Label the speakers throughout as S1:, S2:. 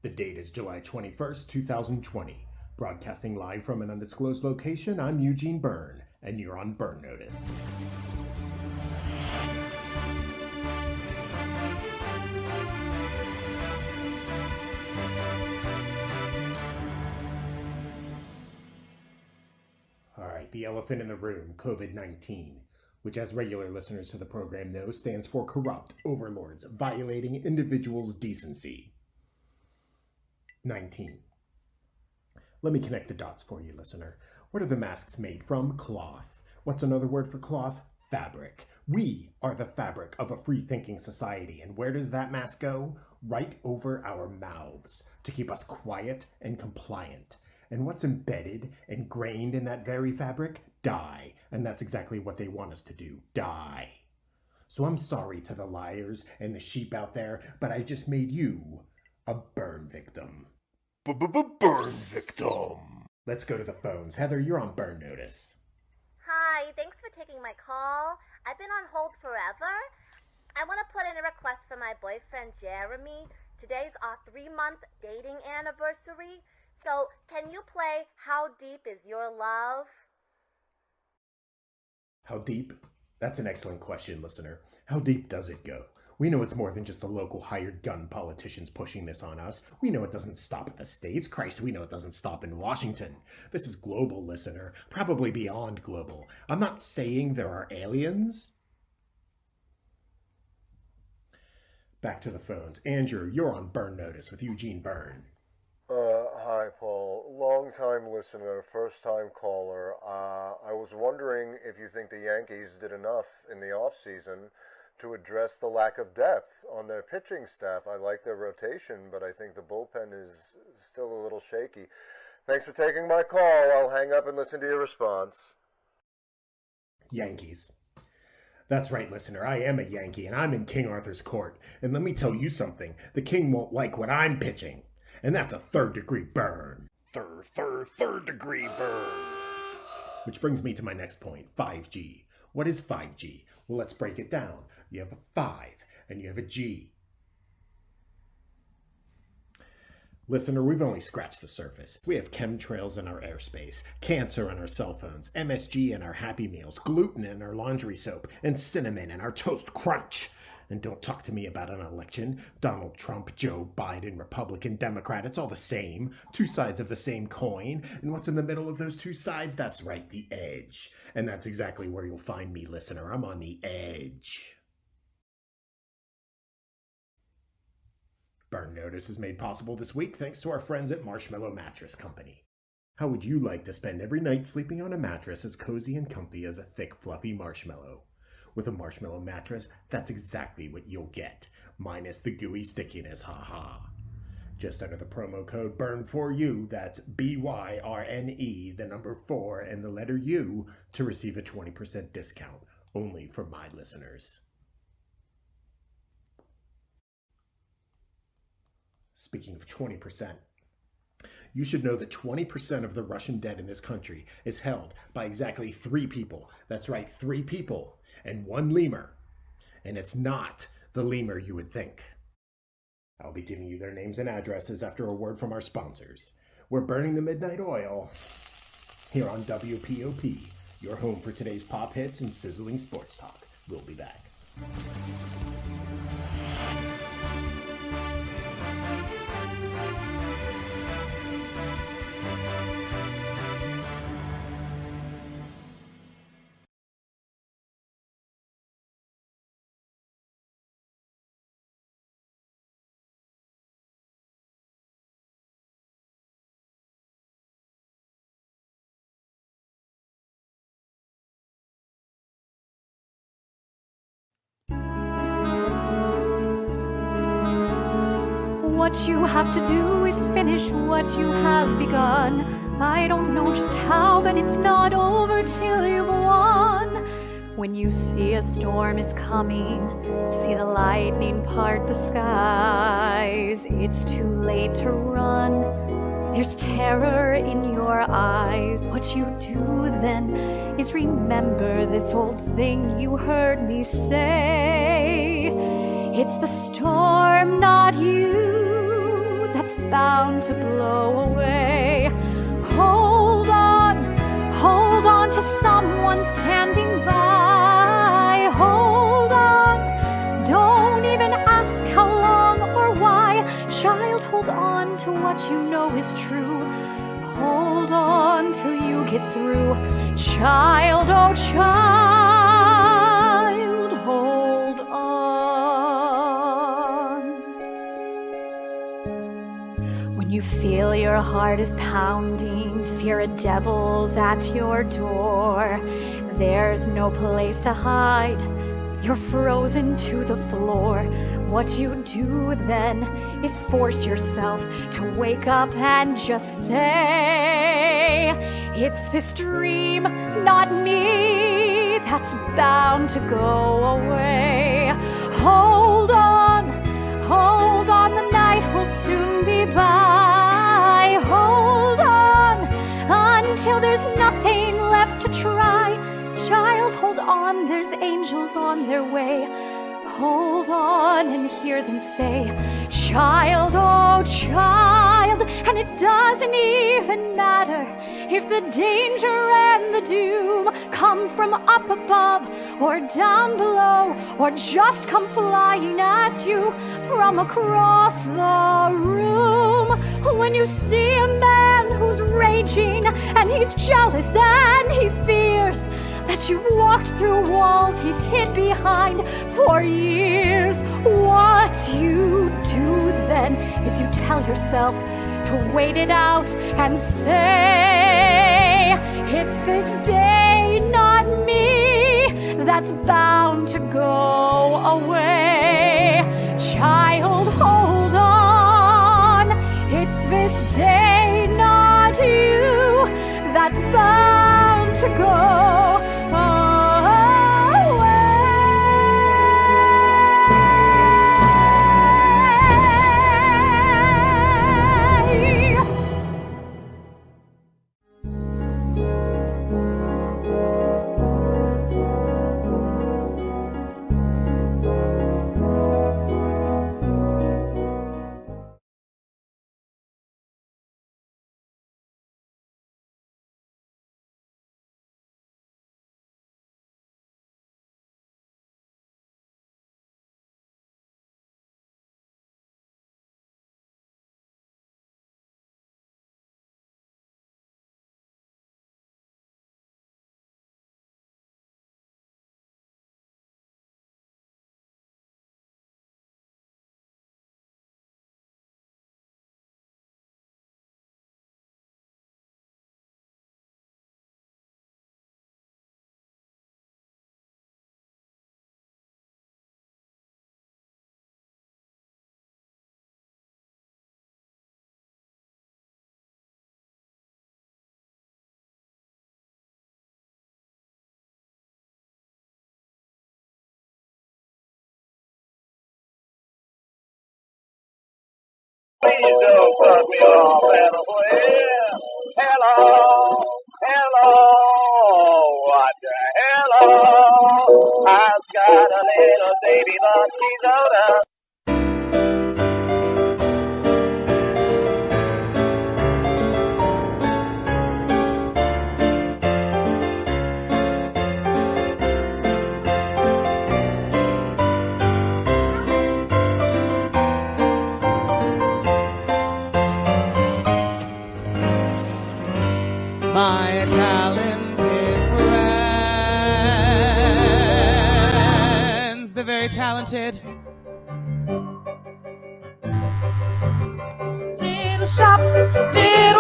S1: The date is July 21st, 2020. Broadcasting live from an undisclosed location, I'm Eugene Byrne, and you're on Byrne Notice. All right, the elephant in the room, COVID-19, which, as regular listeners to the program know, stands for corrupt overlords violating individuals' decency. 19. Let me connect the dots for you, listener. What are the masks made from? Cloth. What's another word for cloth? Fabric. We are the fabric of a free-thinking society, and where does that mask go? Right over our mouths, to keep us quiet and compliant. And what's embedded and grained in that very fabric? Die. And that's exactly what they want us to do. Die. So I'm sorry to the liars and the sheep out there, but I just made you a burn victim. Burn victim. Let's go to the phones. Heather, you're on Byrne Notice.
S2: Hi, thanks for taking my call. I've been on hold forever. I want to put in a request for my boyfriend Jeremy. Today's our 3-month dating anniversary. So can you play How Deep Is Your Love?
S1: How deep? That's an excellent question, listener. How deep does it go? We know it's more than just the local hired gun politicians pushing this on us. We know it doesn't stop at the States. Christ, we know it doesn't stop in Washington. This is global, listener. Probably beyond global. I'm not saying there are aliens. Back to the phones. Andrew, you're on Byrne Notice with Eugene Byrne.
S3: Hi, Paul. Long-time listener, first-time caller. I was wondering if you think the Yankees did enough in the off-season to address the lack of depth on their pitching staff. I like their rotation, but I think the bullpen is still a little shaky. Thanks for taking my call. I'll hang up and listen to your response.
S1: Yankees. That's right, listener. I am a Yankee, and I'm in King Arthur's court. And let me tell you something. The king won't like what I'm pitching. And that's a third-degree burn. Third-degree burn. Which brings me to my next point, 5G. What is 5G? Well, let's break it down. You have a 5 and you have a G. Listener, we've only scratched the surface. We have chemtrails in our airspace, cancer in our cell phones, MSG in our Happy Meals, gluten in our laundry soap, and cinnamon in our Toast Crunch. And don't talk to me about an election. Donald Trump, Joe Biden, Republican, Democrat, it's all the same. Two sides of the same coin. And what's in the middle of those two sides? That's right, the edge. And that's exactly where you'll find me, listener. I'm on the edge. Byrne Notice is made possible this week thanks to our friends at Marshmallow Mattress Company. How would you like to spend every night sleeping on a mattress as cozy and comfy as a thick, fluffy marshmallow? With a marshmallow mattress, that's exactly what you'll get, minus the gooey stickiness, haha. Just enter the promo code BYRNE4U, that's BYRNE, the number 4 and the letter U, to receive a 20% discount, only for my listeners. Speaking of 20%, you should know that 20% of the Russian debt in this country is held by exactly 3 people. That's right, 3 people. And 1 lemur. And it's not the lemur you would think. I'll be giving you their names and addresses after a word from our sponsors. We're burning the midnight oil here on WPOP, your home for today's pop hits and sizzling sports talk. We'll be back.
S4: What you have to do is finish what you have begun. I don't know just how, but it's not over till you've won. When you see a storm is coming, see the lightning part the skies, it's too late to run. There's terror in your eyes. What you do then is remember this old thing you heard me say. It's the storm, not you, that's bound to blow away. Hold on to someone standing by. Hold on, don't even ask how long or why. Child, hold on to what you know is true. Hold on till you get through. Child, oh child, hold on. When you feel your heart is pounding, fear a devil's at your door, there's no place to hide, you're frozen to the floor. What you do then is force yourself to wake up and just say, it's this dream, not me, that's bound to go away. Hold on, the night will soon be by. Hold on, until there's nothing left to try. Child, hold on, there's angels on their way. Hold on and hear them say, child, oh child. And it doesn't even matter if the danger and the doom come from up above or down below, or just come flying at you from across the room. When you see a man who's raging and he's jealous and he fears that you've walked through walls he's hid behind for years, what you do then is you tell yourself to wait it out and say, it's this day, not me, that's bound to go away. Child, hold on, it's this day, not you, that's bound to go away.
S5: Please don't cut me off at well. Hello, hello, what the hello? I've got a little baby, but she's older.
S6: My talented friends, the very talented. Little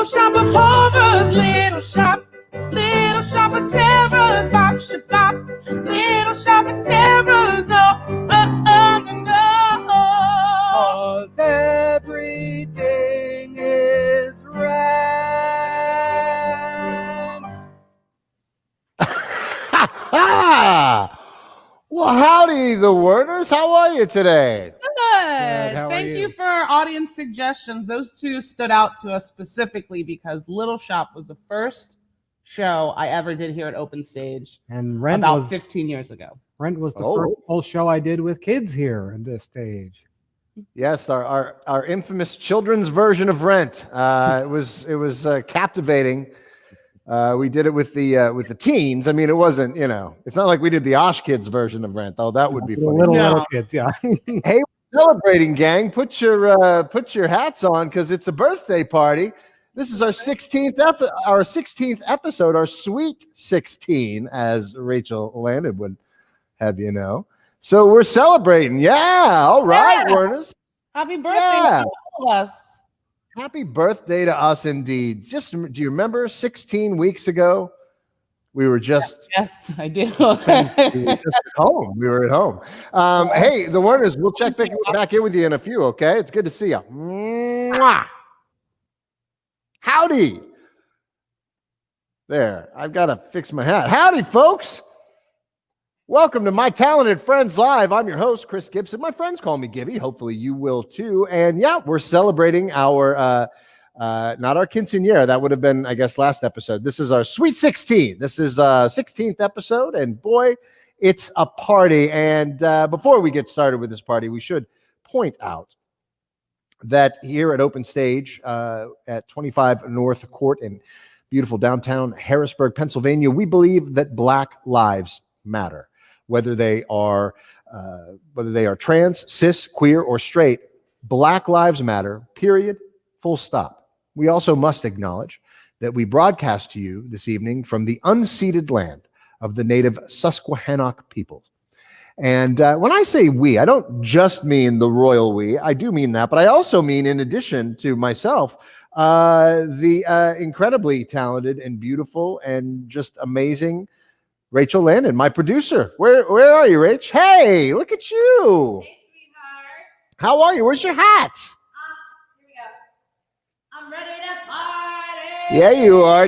S6: shop of horrors, little shop of terrors, bop shabop, little shop of terrors, no, no.
S7: 'Cause everything is rent.
S8: Well, howdy, the Werners. How are you today?
S6: Good.
S7: How are
S6: Thank
S7: you?
S6: you for audience suggestions. Those two stood out to us specifically because Little Shop was the first show I ever did here at Open Stage
S7: And Rent
S6: about
S7: was
S6: 15 years ago.
S7: Rent was the
S8: Oh.
S7: first whole show I did with kids here at this stage.
S8: Yes, our infamous children's version of Rent. It was captivating. We did it with the teens. I mean, it wasn't, it's not like we did the Osh Kids version of Rent, though. That would be funny.
S7: Little kids, yeah.
S8: Hey, we're celebrating, gang. Put your hats on because it's a birthday party. This is our 16th episode, our sweet 16, as Rachel Landon would have you know. So we're celebrating. Yeah, all right,
S6: Yeah.
S8: Werners.
S6: Happy birthday
S8: Yeah.
S6: to all of us.
S8: Happy birthday to us indeed. Do you remember 16 weeks ago? We were just
S6: Yes, I do.
S8: we were just at home. We were at home. Hey, the Werners, we'll check back in with you in a few, okay? It's good to see you. Mwah! Howdy. There, I've got to fix my hat. Howdy, folks. Welcome to My Talented Friends Live. I'm your host, Chris Gibson. My friends call me Gibby. Hopefully you will too. And yeah, we're celebrating our, not our quinceanera. That would have been, I guess, last episode. This is our Sweet 16. This is 16th episode. And boy, it's a party. And before we get started with this party, we should point out that here at Open Stage at 25 North Court in beautiful downtown Harrisburg, Pennsylvania, we believe that Black lives matter. Whether they are trans, cis, queer, or straight, Black lives matter, period, full stop. We also must acknowledge that we broadcast to you this evening from the unceded land of the native Susquehannock people. And when I say we, I don't just mean the royal we. I do mean that, but I also mean, in addition to myself, the incredibly talented and beautiful and just amazing Rachel Landon, my producer. Where are you, Rach? Hey, look at you.
S9: Hey, sweetheart.
S8: How are you? Where's your hat?
S9: Here we go. I'm ready to party.
S8: Yeah, you are.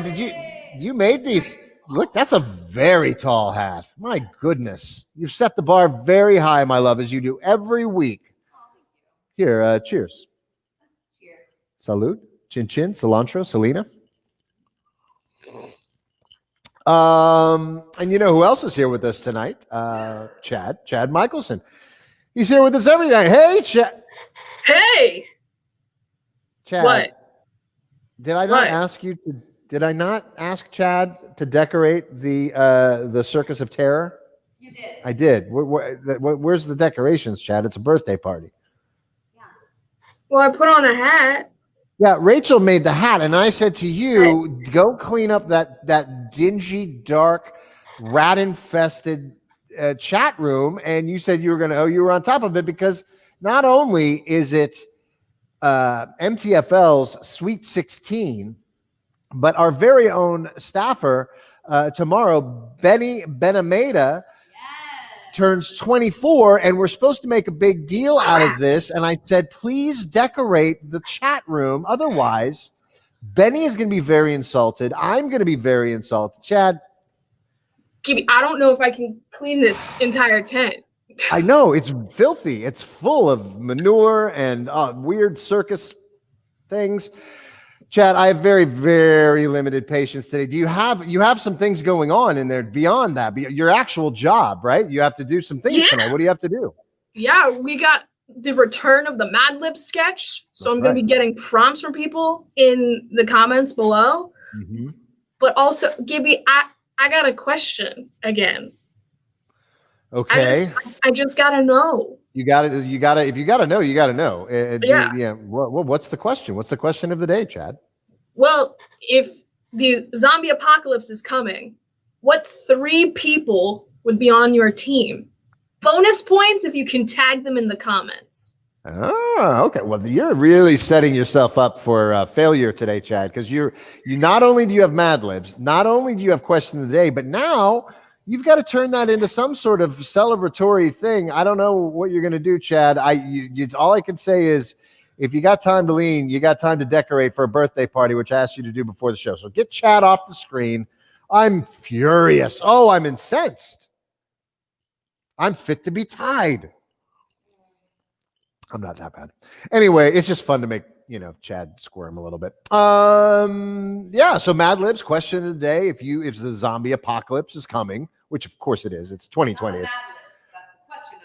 S8: You made these? Look, that's a very tall hat. My goodness. You've set the bar very high, my love, as you do every week.
S9: Oh, thank you.
S8: Here, cheers.
S9: Cheers.
S8: Salud. Chin chin, cilantro, Selena. And you know who else is here with us tonight? Chad Michelson. He's here with us every night. Hey, Chad.
S10: Hey,
S8: Chad.
S10: what?
S8: Did I not
S10: What?
S8: ask you to? Did I not ask Chad to decorate the Circus of Terror?
S9: You did.
S8: I did. Where's the decorations, Chad? It's a birthday party.
S10: Well, I put on a hat.
S8: Yeah, Rachel made the hat, and I said to you, go clean up that dingy, dark, rat-infested chat room, and you said you were on top of it because not only is it MTFL's Sweet 16, but our very own staffer tomorrow, Benny Benameda, turns 24, and we're supposed to make a big deal out of this. And I said, please decorate the chat room. Otherwise, Benny is going to be very insulted. I'm going to be very insulted. Chad.
S10: I don't know if I can clean this entire tent.
S8: I know, it's filthy. It's full of manure and weird circus things. Chad, I have very, very limited patience today. Do you have some things going on in there beyond that? Your actual job, right? You have to do some things tonight. What do you have to do?
S10: Yeah, we got the return of the Madlibs sketch. So I'm going to be getting prompts from people in the comments below.
S8: Mm-hmm.
S10: But also, Gibby, I got a question again.
S8: Okay.
S10: I just got to know.
S8: If you got to know, you got to know.
S10: Yeah.
S8: What's the question? What's the question of the day, Chad?
S10: Well, if the zombie apocalypse is coming, what 3 people would be on your team? Bonus points if you can tag them in the comments.
S8: Oh, okay. Well, you're really setting yourself up for failure today, Chad, because you not only do you have Madlibs, not only do you have question of the day, but now you've got to turn that into some sort of celebratory thing. I don't know what you're going to do, Chad. All I can say is, if you got time to lean, you got time to decorate for a birthday party, which I asked you to do before the show. So get Chad off the screen. I'm furious. Oh, I'm incensed. I'm fit to be tied. I'm not that bad. Anyway, it's just fun to make, Chad squirm a little bit. Yeah, so Madlibs, question of the day. If the zombie apocalypse is coming, which of course it is. It's 2020.
S6: That's the question of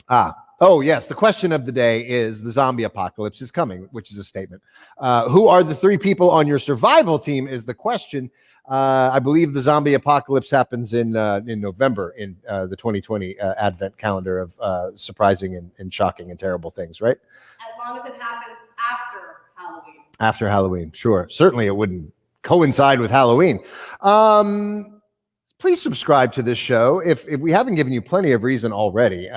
S6: the day.
S8: Oh, yes. The question of the day is the zombie apocalypse is coming, which is a statement. Who are the 3 people on your survival team is the question. I believe the zombie apocalypse happens in November in the 2020 advent calendar of surprising and shocking and terrible things, right?
S6: As long as it happens after Halloween.
S8: After Halloween, sure. Certainly it wouldn't coincide with Halloween. Please subscribe to this show if we haven't given you plenty of reason already.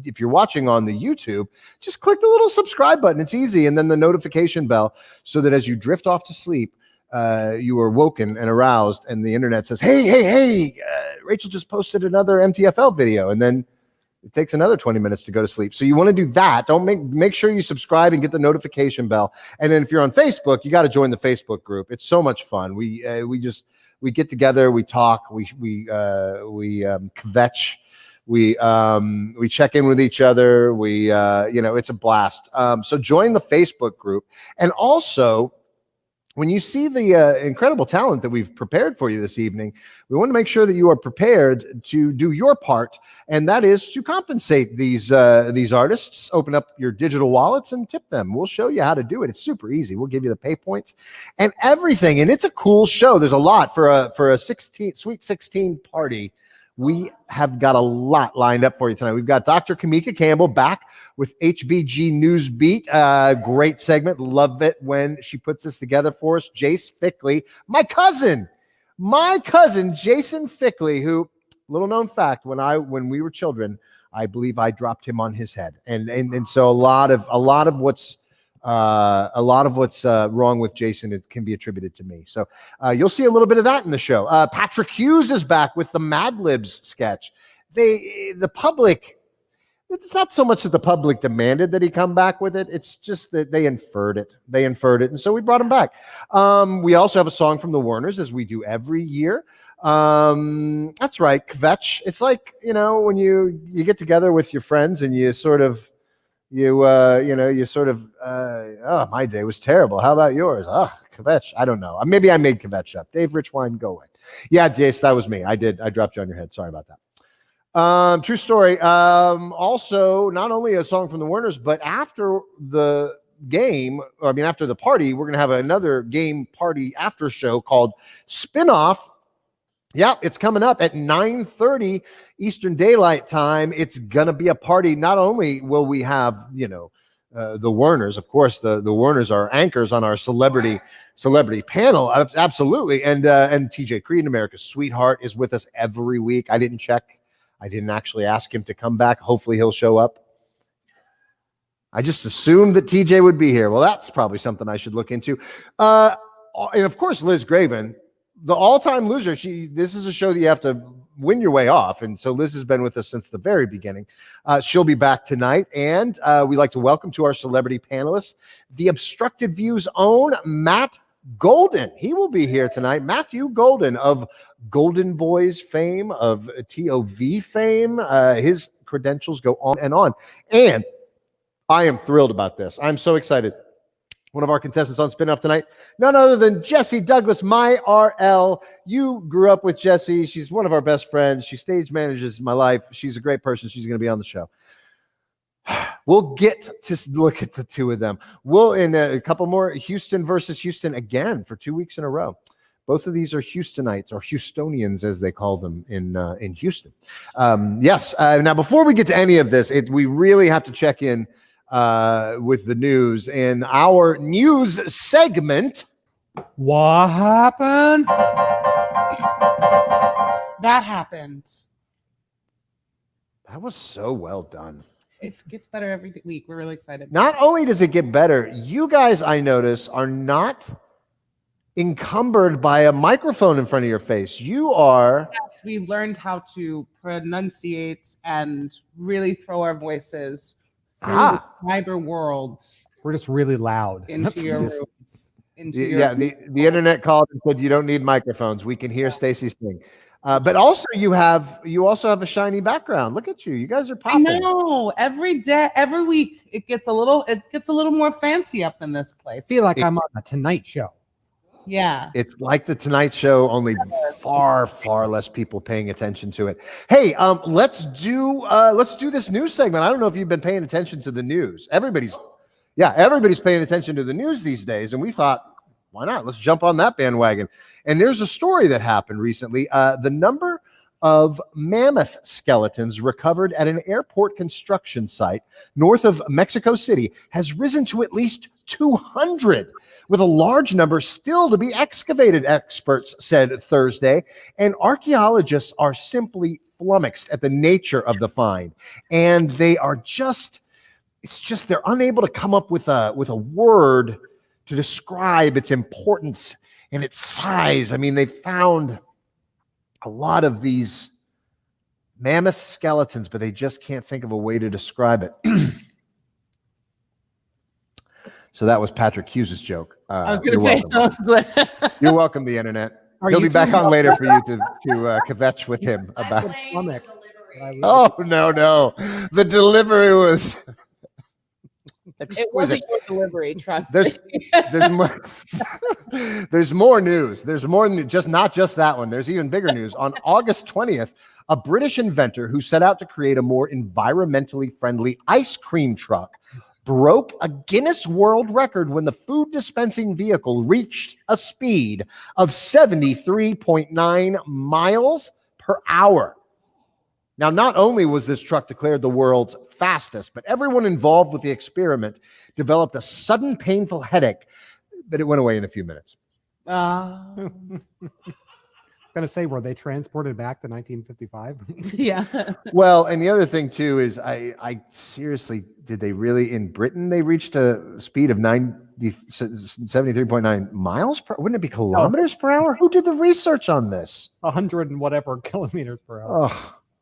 S8: If you're watching on the YouTube, just click the little subscribe button. It's easy. And then the notification bell so that as you drift off to sleep, you are woken and aroused and the internet says, hey, Rachel just posted another MTFL video. And then it takes another 20 minutes to go to sleep. So you want to do that. Don't make sure you subscribe and get the notification bell. And then if you're on Facebook, you got to join the Facebook group. It's so much fun. We get together, we talk, we kvetch, we check in with each other. It's a blast. So join the Facebook group. And also, when you see the incredible talent that we've prepared for you this evening, we want to make sure that you are prepared to do your part, and that is to compensate these artists. Open up your digital wallets and tip them. We'll show you how to do it. It's super easy. We'll give you the pay points and everything, and it's a cool show. There's a lot for a Sweet 16 party. We have got a lot lined up for you tonight. We've got Dr. Kimeka Campbell back with HBG Newsbeat. Great segment. Love it when she puts this together for us. Jase Fickley, my cousin Jason Fickley, who, little known fact, when we were children, I believe I dropped him on his head. And so a lot of what's wrong with Jason, it can be attributed to me. So you'll see a little bit of that in the show. Patrick Hughes is back with the Madlibs sketch. The public, it's not so much that the public demanded that he come back with it. It's just that they inferred it. And so we brought him back. We also have a song from the Werners, as we do every year. That's right, kvetch. It's like, when you get together with your friends and you sort of, my day was terrible. How about yours? Kvetch. I don't know. Maybe I made kvetch up. Dave Richwine, go away. Yeah, Jace, that was me. I dropped you on your head. Sorry about that. True story. Also, not only a song from the Werners, but after the game, after the party, we're going to have another game party after show called Spinoff. Yeah, it's coming up at 9:30 Eastern Daylight Time. It's going to be a party. Not only will we have, the Werners, of course, the Werners are anchors on our celebrity panel. Absolutely. And TJ Creed, America's Sweetheart, is with us every week. I didn't check. I didn't actually ask him to come back. Hopefully he'll show up. I just assumed that TJ would be here. Well, that's probably something I should look into. And of course, Liz Graven, the all-time loser. This is a show that you have to win your way off. And so Liz has been with us since the very beginning. She'll be back tonight. And we'd like to welcome to our celebrity panelists, the Obstructed View's own Matt Golden. He will be here tonight. Matthew Golden of Golden Boys fame, of TOV fame. His credentials go on and on. And I am thrilled about this. I'm so excited. one of our contestants on Spin Off tonight, none other than Jessie Douglas, my RL. You grew up with Jessie. She's one of our best friends. She stage manages my life. She's a great person. She's going to be on the show. We'll get to look at the two of them. We'll in a couple more, Houston versus Houston again for 2 weeks in a row. Both of these are Houstonites, or Houstonians as they call them in Houston. Yes. Now, before we get to any of this, we really have to check in with the news. In our news segment,
S7: What happened?
S6: That happened.
S8: that was so well done.
S6: It gets better every week. We're really excited.
S8: Not only does it get better, you guys, I notice, are not encumbered by a microphone in front of your face. You are.
S6: Yes, we learned how to pronunciate and really throw our voices through the cyber world
S7: We're just really loud.
S6: into your
S7: Just-
S6: rooms. Into your
S8: The internet called and said you don't need microphones. We can hear Stacey sing. But also you also have a shiny background. Look at you. You guys are
S6: I
S8: popping.
S6: know. Every day, every week, it gets a little more fancy up in this place.
S7: I feel like I'm on the Tonight Show.
S6: Yeah.
S8: It's like the Tonight Show, only far, far less people paying attention to it. Hey, let's do this news segment. I don't know if you've been paying attention to the news. Everybody's paying attention to the news these days, and we thought, why not? Let's jump on that bandwagon. And there's a story that happened recently. The number of mammoth skeletons recovered at an airport construction site north of Mexico City has risen to at least 200, with a large number still to be excavated, experts said Thursday. And archaeologists are simply flummoxed at the nature of the find. And they are they're unable to come up with a word to describe its importance and its size. I mean, they found a lot of these mammoth skeletons, but they just can't think of a way to describe it. So that was Patrick Hughes' joke.
S6: I was going to say.
S8: You're welcome, the internet.
S7: Are
S8: He'll
S7: you
S8: be back
S7: talking
S8: on
S7: about-
S8: later for you to kvetch with him about.
S7: Flummoxed.
S8: Oh no! The delivery was
S6: It
S8: exquisite.
S6: wasn't your delivery, trust
S8: There's
S6: me.
S8: there's more there's more news. There's more than not just that one. There's even bigger news. On August 20th, a British inventor who set out to create a more environmentally friendly ice cream truck broke a Guinness World Record when the food dispensing vehicle reached a speed of 73.9 miles per hour. Now, not only was this truck declared the world's fastest, but everyone involved with the experiment developed a sudden painful headache, but it went away in a few minutes.
S7: I was going to say, were they transported back to 1955?
S6: Yeah.
S8: Well, and the other thing too is I seriously, did they really, in Britain, they reached a speed of 73.9 miles per, wouldn't it be kilometers per hour? Who did the research on this?
S7: 100 and whatever kilometers per hour.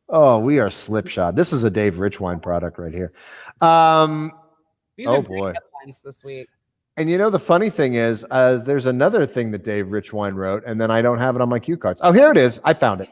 S8: Oh, we are slipshod. This is a Dave Richwine product right here.
S6: These
S8: Oh,
S6: are great
S8: boy.
S6: headlines this week.
S8: And you know, the funny thing is, there's another thing that Dave Richwine wrote, and then I don't have it on my cue cards. Oh, here it is. I found it.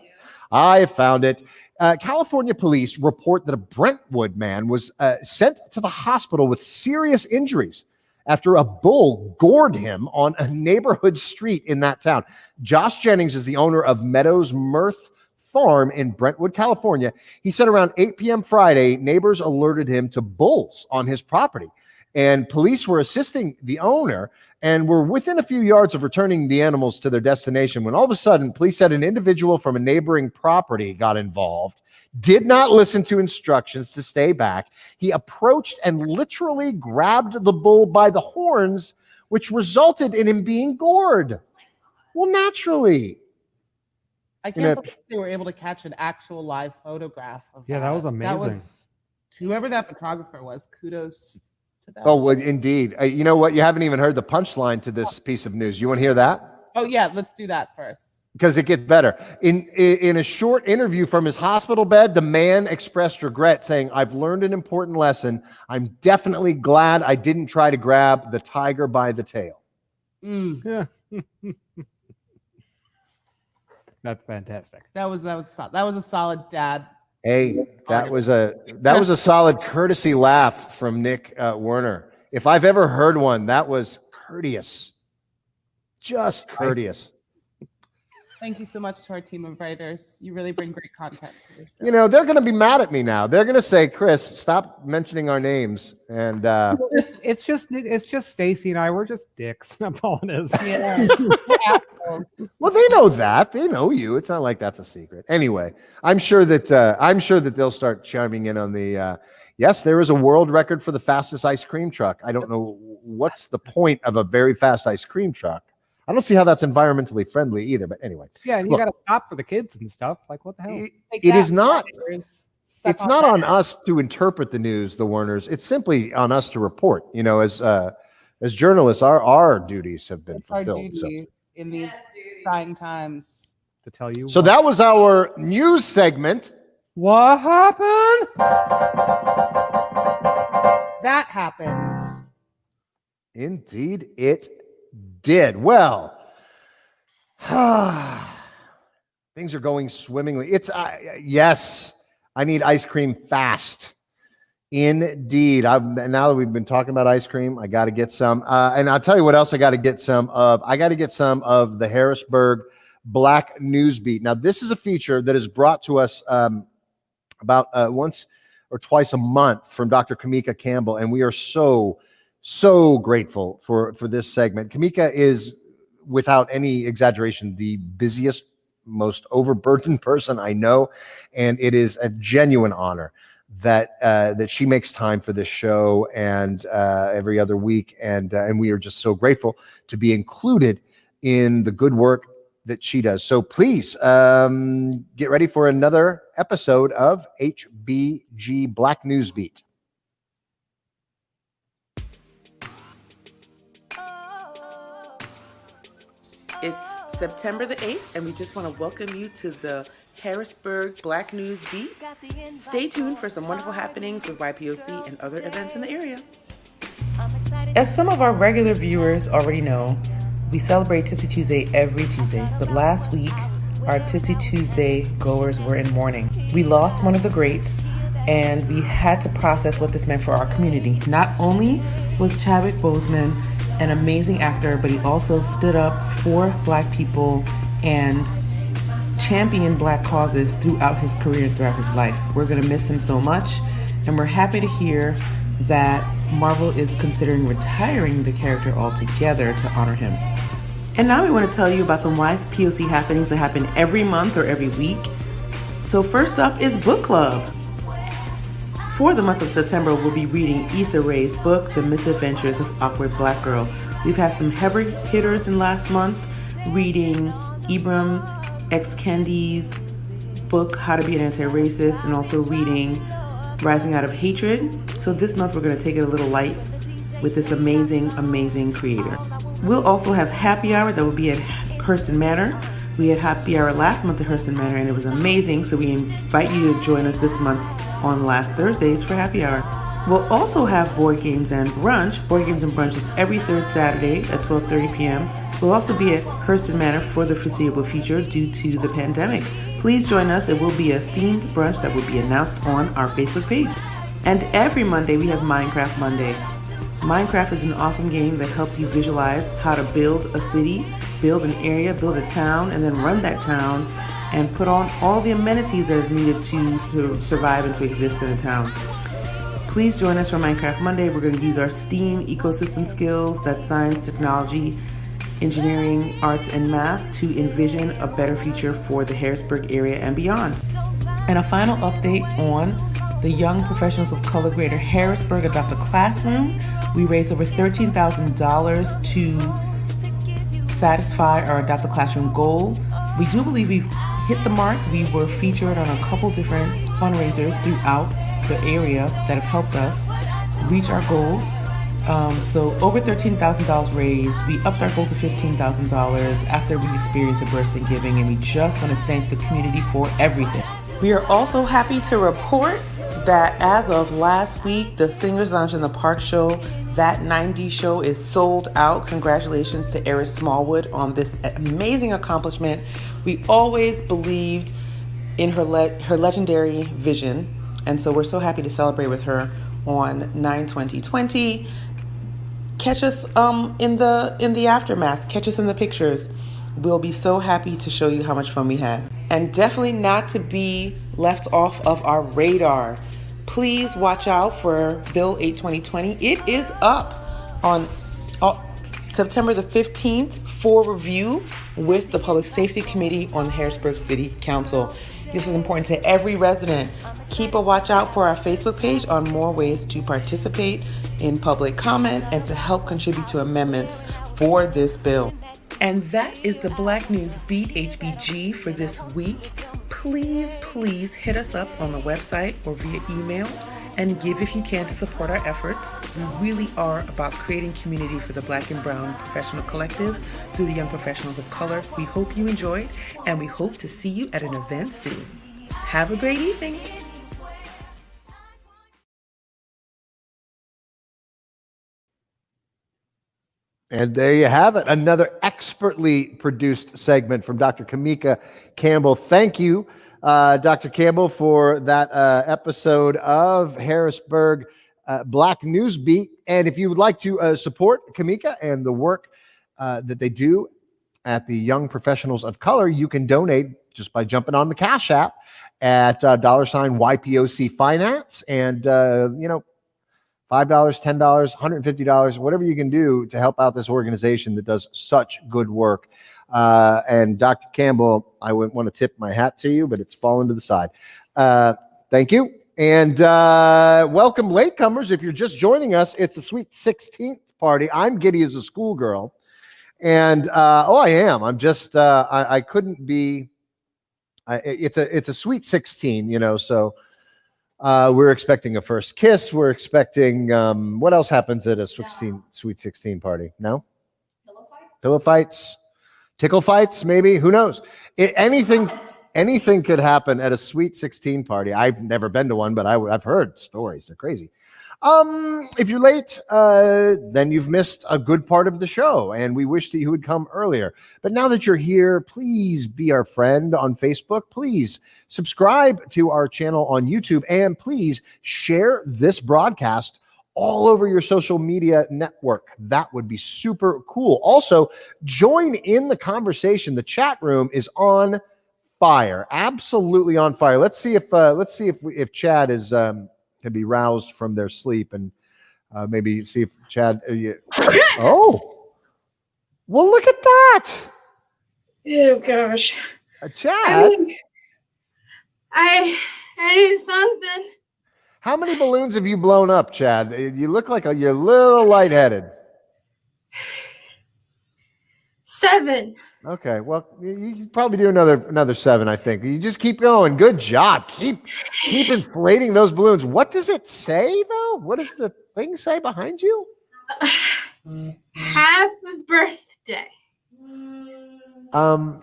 S8: California police report that a Brentwood man was sent to the hospital with serious injuries after a bull gored him on a neighborhood street in that town. Josh Jennings is the owner of Meadows Mirth Farm in Brentwood, California. He said around 8 p.m. Friday, neighbors alerted him to bulls on his property. And police were assisting the owner and were within a few yards of returning the animals to their destination when all of a sudden, police said an individual from a neighboring property got involved, did not listen to instructions to stay back. He approached and literally grabbed the bull by the horns, which resulted in him being gored. Well, naturally.
S6: I can't believe they were able to catch an actual live photograph of
S7: Yeah, that was amazing.
S6: Whoever that photographer was, kudos to them.
S8: Oh, well, indeed. You know what? You haven't even heard the punchline to this piece of news. You want to hear that?
S6: Oh, yeah, let's do that first.
S8: Because it gets better. In a short interview from his hospital bed, the man expressed regret, saying, "I've learned an important lesson. I'm definitely glad I didn't try to grab the tiger by the tail."
S7: Yeah. That's fantastic.
S6: That was a solid dad.
S8: Hey, that was a solid courtesy laugh from Nick Werner. If I've ever heard one, that was courteous. Just courteous.
S6: Thank you so much to our team of writers. You really bring great content to this show.
S8: You know, they're going to be mad at me now. They're going to say, Chris, stop mentioning our names. And
S7: It's just Stacey and I. We're just dicks. That's all it is.
S6: Yeah.
S8: well, they know that. They know you. It's not like that's a secret. Anyway, I'm sure that they'll start chiming in on the yes, there is a world record for the fastest ice cream truck. I don't know what's the point of a very fast ice cream truck. I don't see how that's environmentally friendly either, but anyway.
S7: Yeah, and you got to stop for the kids and stuff. Like, what the hell?
S8: It is not. It's not on us to interpret the news, the Werners. It's simply on us to report. You know, as journalists, our duties have been fulfilled.
S6: Our duty in these trying times.
S7: To tell you.
S8: So that was our news segment.
S7: What happened?
S6: That happened.
S8: Indeed, it did. Well, things are going swimmingly. It's yes, I need ice cream fast. Indeed. Now that we've been talking about ice cream, I got to get some. And I'll tell you what else I got to get some of. I got to get some of the Harrisburg Black Newsbeat. Now, this is a feature that is brought to us about once or twice a month from Dr. Kimeka Campbell, and we are so grateful for this segment. Kimeka is, without any exaggeration, the busiest, most overburdened person I know, and it is a genuine honor that she makes time for this show and every other week, and we are just so grateful to be included in the good work that she does. So please get ready for another episode of HBG Black Newsbeat.
S11: It's September the 8th, and we just want to welcome you to the Harrisburg Black News Beat. Stay tuned for some wonderful happenings with YPOC and other events in the area. As some of our regular viewers already know, we celebrate Tipsy Tuesday every Tuesday, but last week, our Tipsy Tuesday goers were in mourning. We lost one of the greats, and we had to process what this meant for our community. Not only was Chadwick Boseman an amazing actor, but he also stood up for Black people and championed Black causes throughout his career and throughout his life. We're going to miss him so much, and we're happy to hear that Marvel is considering retiring the character altogether to honor him. And now we want to tell you about some YPOC happenings that happen every month or every week. So first up is book club. For the month of September, we'll be reading Issa Rae's book, The Misadventures of Awkward Black Girl. We've had some heavy hitters in last month, reading Ibram X. Kendi's book, How to Be an Anti-Racist, and also reading Rising Out of Hatred. So this month, we're going to take it a little light with this amazing creator. We'll also have happy hour that will be at Hurston Manor. We had happy hour last month at Hurston Manor, and it was amazing, so we invite you to join us this month on last Thursdays for happy hour. We'll also have board games and brunch. Board games and brunch is every third Saturday at 12:30 p.m. We'll also be at Hurston Manor for the foreseeable future due to the pandemic. Please join us. It will be a themed brunch that will be announced on our Facebook page. And every Monday we have Minecraft Monday. Minecraft is an awesome game that helps you visualize how to build a city, build an area, build a town, and then run that town and put on all the amenities that are needed to survive and to exist in a town. Please join us for Minecraft Monday. We're going to use our STEAM ecosystem skills, that's science, technology, engineering, arts, and math, to envision a better future for the Harrisburg area and beyond. And a final update on the Young Professionals of Color Greater Harrisburg Adopt a Classroom. We raised over $13,000 to satisfy our Adopt a Classroom goal. We do believe we've hit the mark. We were featured on a couple different fundraisers throughout the area that have helped us reach our goals. So over $13,000 raised. We upped our goal to $15,000 after we experienced a burst in giving, and we just want to thank the community for everything. We are also happy to report that as of last week, the Singers Lounge in the Park show, that 90s show, is sold out. Congratulations to Eris Smallwood on this amazing accomplishment. We always believed in her legendary vision, and so we're so happy to celebrate with her on 9/20/20. catch us in the aftermath. Catch us in the pictures. We'll be so happy to show you how much fun we had. And definitely not to be left off of our radar. Please watch out for Bill 8 2020. It is up on September the 15th for review with the Public Safety Committee on the Harrisburg City Council. This is important to every resident. Keep a watch out for our Facebook page on more ways to participate in public comment and to help contribute to amendments for this bill. And that is the Black News Beat HBG for this week. Please hit us up on the website or via email and give if you can to support our efforts. We really are about creating community for the Black and Brown professional collective through the young professionals of color. We hope you enjoyed, and we hope to see you at an event soon. Have a great evening.
S8: And there you have it, another expertly produced segment from Dr. Kimeka Campbell. Thank you, Dr. Campbell, for that episode of Harrisburg Black Newsbeat. And if you would like to support Kimeka and the work that they do at the Young Professionals of Color, you can donate just by jumping on the Cash App at $YPOC Finance. And, $5, $10, $150, whatever you can do to help out this organization that does such good work. And Dr. Campbell, I wouldn't want to tip my hat to you, but it's fallen to the side. Thank you. And welcome latecomers. If you're just joining us, it's a Sweet 16th party. I'm giddy as a schoolgirl. And, I am. I'm just, I couldn't be, it's a Sweet 16, so we're expecting a first kiss. We're expecting, what else happens at a Sweet 16 party? No? Pillow fights? Tickle fights, maybe? Who knows? Anything could happen at a Sweet 16 party. I've never been to one, but I've heard stories. They're crazy. If you're late, then you've missed a good part of the show, and we wish that you would come earlier. But now that you're here, please be our friend on Facebook. Please subscribe to our channel on YouTube, and please share this broadcast all over your social media network. That would be super cool. Also, join in the conversation. The chat room is on fire, absolutely on fire. Let's see if Chad is can be roused from their sleep, and maybe see if Chad. Oh, well, look at that!
S10: Oh gosh,
S8: Chad.
S10: I need something.
S8: How many balloons have you blown up, Chad? You look like you're a little lightheaded.
S10: 7.
S8: Okay, well, you could probably do another 7, I think. You just keep going. Good job. Keep inflating those balloons. What does it say, though? What does the thing say behind you?
S10: Happy birthday.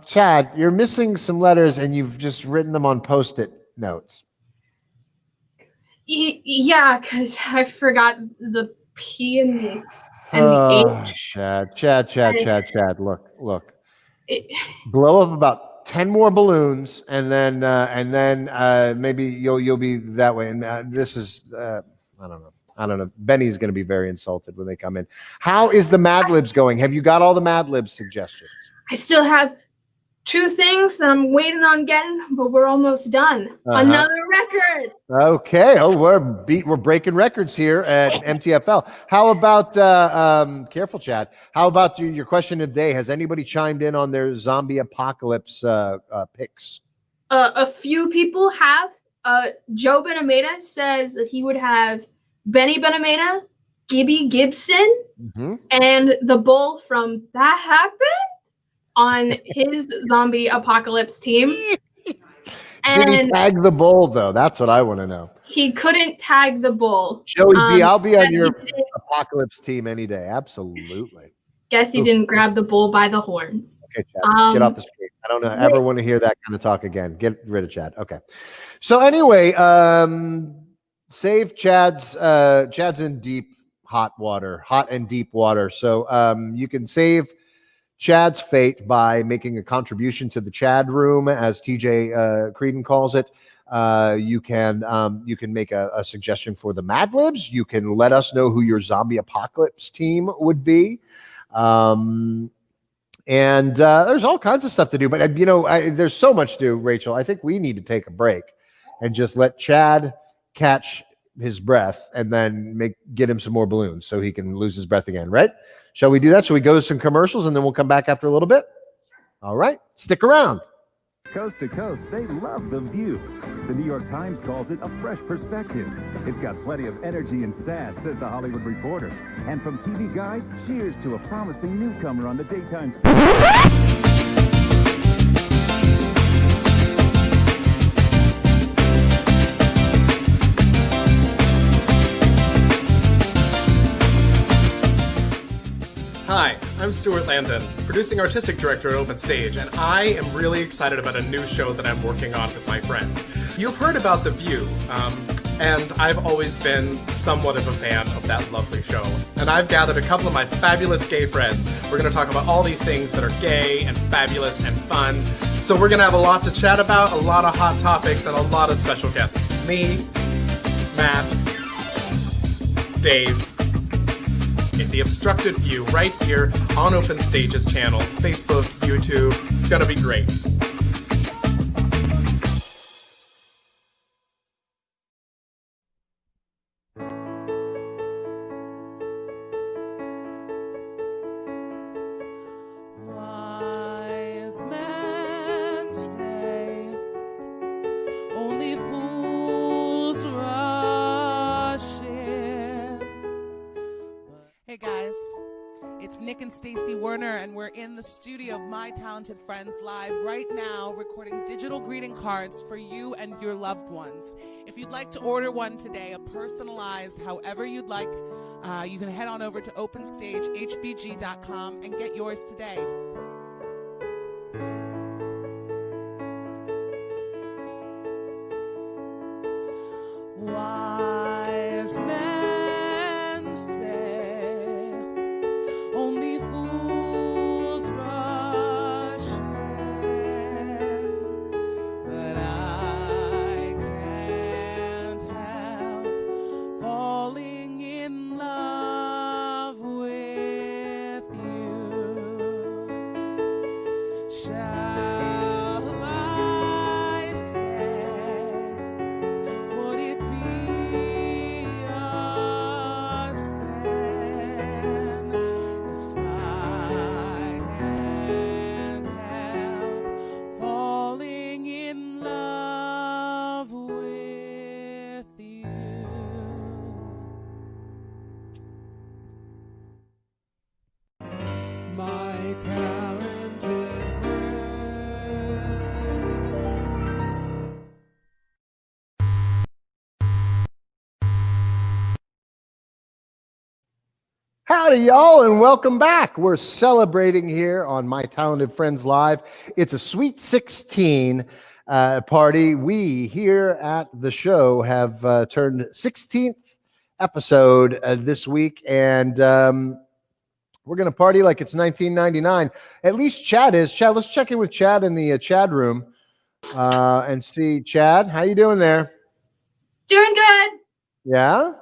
S8: Chad, you're missing some letters, and you've just written them on Post-it notes.
S10: Yeah, because I forgot the P and the H.
S8: Chad. Look. Blow up about 10 more balloons, and then maybe you'll be that way. And this is I don't know. Benny's going to be very insulted when they come in. How is the Madlibs going? Have you got all the Madlibs suggestions?
S10: I still have 2 things that I'm waiting on getting, but we're almost done. Another record.
S8: Okay. Oh, we're breaking records here at MTFL. How about careful, Chad? How about your question of the day? Has anybody chimed in on their zombie apocalypse picks?
S10: A few people have. Joe Benameda says that he would have Benny Benameda, Gibby Gibson, and the bull from That Happened on his zombie apocalypse team.
S8: Did he tag the bull, though? That's what I want to know.
S10: He couldn't tag the bull.
S8: Joey B, I'll be on your apocalypse team any day. Absolutely.
S10: Guess he didn't grab the bull by the horns.
S8: Okay, Chad, get off the street. I don't ever want to hear that kind of talk again. Get rid of Chad. Okay. So anyway, save Chad's in hot and deep water. So you can save Chad's fate by making a contribution to the Chad room, as TJ Creedon calls it. You can make a suggestion for the Madlibs. You can let us know who your zombie apocalypse team would be. And there's all kinds of stuff to do. But, there's so much to do, Rachel. I think we need to take a break and just let Chad catch his breath and then get him some more balloons so he can lose his breath again, right? Shall we do that? Shall we go to some commercials and then we'll come back after a little bit? All right. Stick around.
S12: Coast to coast, they love The View. The New York Times calls it a fresh perspective. It's got plenty of energy and sass, says The Hollywood Reporter. And from TV Guide, cheers to a promising newcomer on the daytime stage.
S13: Hi, I'm Stuart Landon, producing artistic director at Open Stage, and I am really excited about a new show that I'm working on with my friends. You've heard about The View, and I've always been somewhat of a fan of that lovely show. And I've gathered a couple of my fabulous gay friends. We're going to talk about all these things that are gay and fabulous and fun. So we're going to have a lot to chat about, a lot of hot topics, and a lot of special guests. Me, Matt, Dave, in the Obstructed View right here on Open Stage's channels, Facebook, YouTube. It's going to be great.
S14: Wise men say only fools rush in. Hey guys, it's Nick and Stacey Werner, and we're in the studio of My Talented Friends Live right now, recording digital greeting cards for you and your loved ones. If you'd like to order one today, a personalized, however you'd like, you can head on over to OpenStageHBG.com and get yours today. Wise men say only fools rush in, but I can't help falling in love with you. Shall I stay? Would it be a sin if I can't help falling in love with you?
S15: My talented
S8: Howdy, y'all, and welcome back. We're celebrating here on My Talented Friends Live. It's a Sweet 16 party. We here at the show have turned 16th episode this week, and we're going to party like it's 1999. At least Chad is. Chad, let's check in with Chad in the Chad room and see. Chad, how you doing there?
S10: Doing good.
S8: Yeah?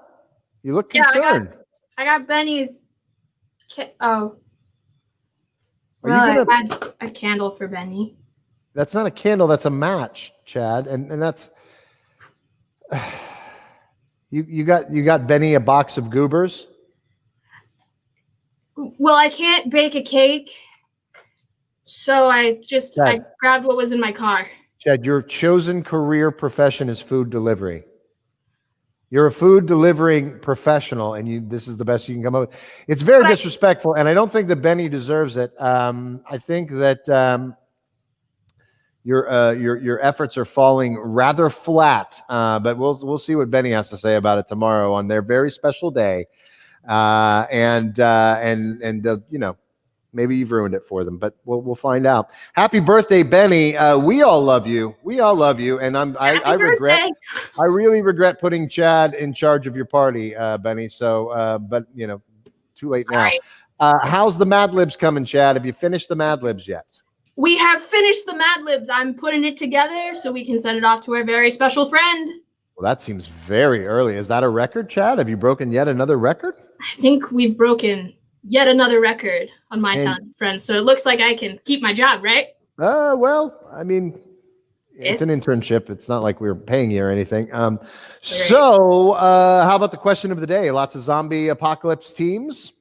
S8: You look
S10: Yeah,
S8: concerned.
S10: I got Benny's. Oh.
S8: Are
S10: Well,
S8: you
S10: I
S8: gonna-
S10: had a candle for Benny.
S8: That's not a candle, that's a match, Chad. And that's you got Benny a box of goobers?
S10: Well, I can't bake a cake, so I grabbed what was in my car.
S8: Chad, your chosen career profession is food delivery. You're a food delivering professional, and this is the best you can come up with. It's very disrespectful, and I don't think that Benny deserves it. I think that your efforts are falling rather flat, but we'll see what Benny has to say about it tomorrow on their very special day. Maybe you've ruined it for them, but we'll find out. Happy birthday, Benny! We all love you. We all love you, and I really regret putting Chad in charge of your party, Benny. So, but too late
S10: Sorry.
S8: How's the Madlibs coming, Chad? Have you finished the Madlibs yet?
S10: We have finished the Madlibs. I'm putting it together so we can send it off to our very special friend.
S8: Well, that seems very early. Is that a record, Chad? Have you broken yet another record?
S10: I think we've broken yet another record on My Talented Friends. So it looks like I can keep my job, right?
S8: Well, I mean, it's an internship. It's not like we're paying you or anything. So how about the question of the day? Lots of zombie apocalypse teams?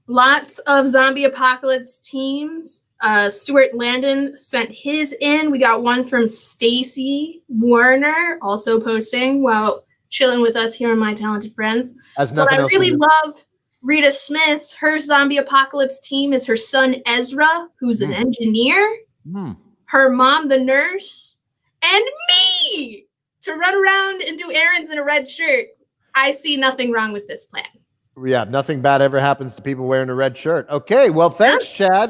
S10: Lots of zombie apocalypse teams. Stuart Landon sent his in. We got one from Stacey Werner, also posting while chilling with us here on My Talented Friends. But I really love Rita Smith's. Her zombie apocalypse team is her son Ezra, who's an engineer, her mom, the nurse, and me to run around and do errands in a red shirt. I see nothing wrong with this plan.
S8: Yeah, nothing bad ever happens to people wearing a red shirt. Okay, well, thanks, Chad.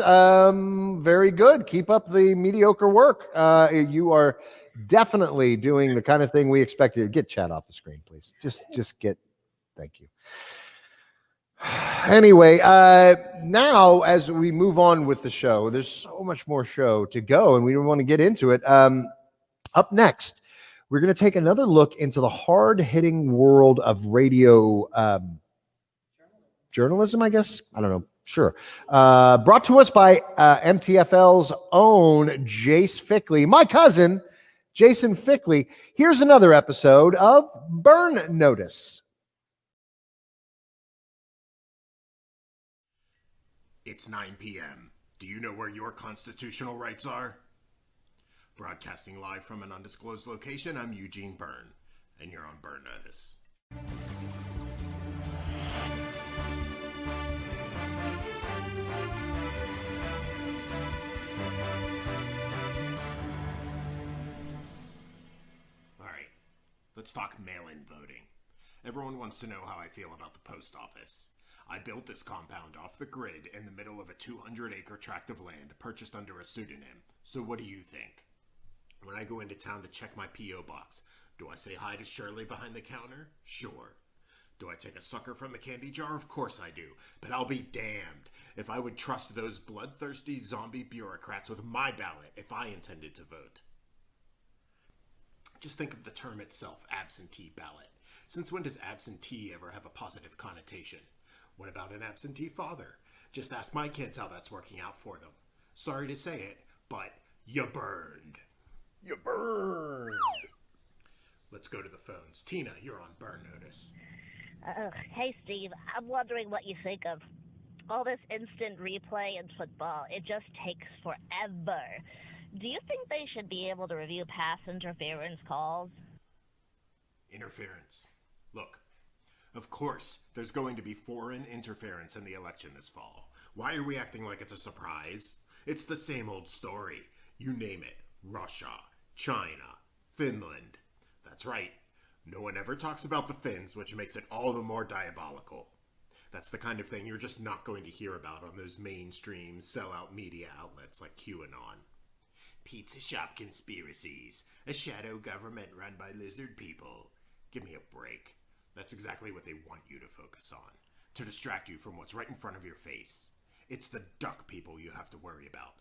S8: Very good. Keep up the mediocre work. You are definitely doing the kind of thing we expect you to. Get Chad off the screen, please. Just get. Thank you. Anyway, now as we move on with the show, there's so much more show to go, and we don't want to get into it. Up next, we're going to take another look into the hard-hitting world of radio journalism, I guess. I don't know. Sure. Brought to us by MTFL's own Jase Fickley, my cousin, Jason Fickley. Here's another episode of Byrne Notice.
S1: It's 9 p.m. Do you know where your constitutional rights are? Broadcasting live from an undisclosed location, I'm Eugene Byrne, and you're on Byrne Notice. Let's talk mail-in voting. Everyone wants to know how I feel about the post office. I built this compound off the grid in the middle of a 200-acre tract of land purchased under a pseudonym. So what do you think? When I go into town to check my P.O. box, do I say hi to Shirley behind the counter? Sure. Do I take a sucker from the candy jar? Of course I do. But I'll be damned if I would trust those bloodthirsty zombie bureaucrats with my ballot if I intended to vote. Just think of the term itself, absentee ballot. Since when does absentee ever have a positive connotation? What about an absentee father? Just ask my kids how that's working out for them. Sorry to say it, but you burned. You burned. Let's go to the phones. Tina, you're on Byrne Notice.
S16: Hey, Steve. I'm wondering what you think of all this instant replay in football. It just takes forever. Do you think they should be able to review pass interference calls?
S1: Interference. Look, of course, there's going to be foreign interference in the election this fall. Why are we acting like it's a surprise? It's the same old story. You name it. Russia, China, Finland. That's right. No one ever talks about the Finns, which makes it all the more diabolical. That's the kind of thing you're just not going to hear about on those mainstream sellout media outlets like QAnon. Pizza shop conspiracies, a shadow government run by lizard people. Give me a break. That's exactly what they want you to focus on, to distract you from what's right in front of your face. It's the duck people you have to worry about.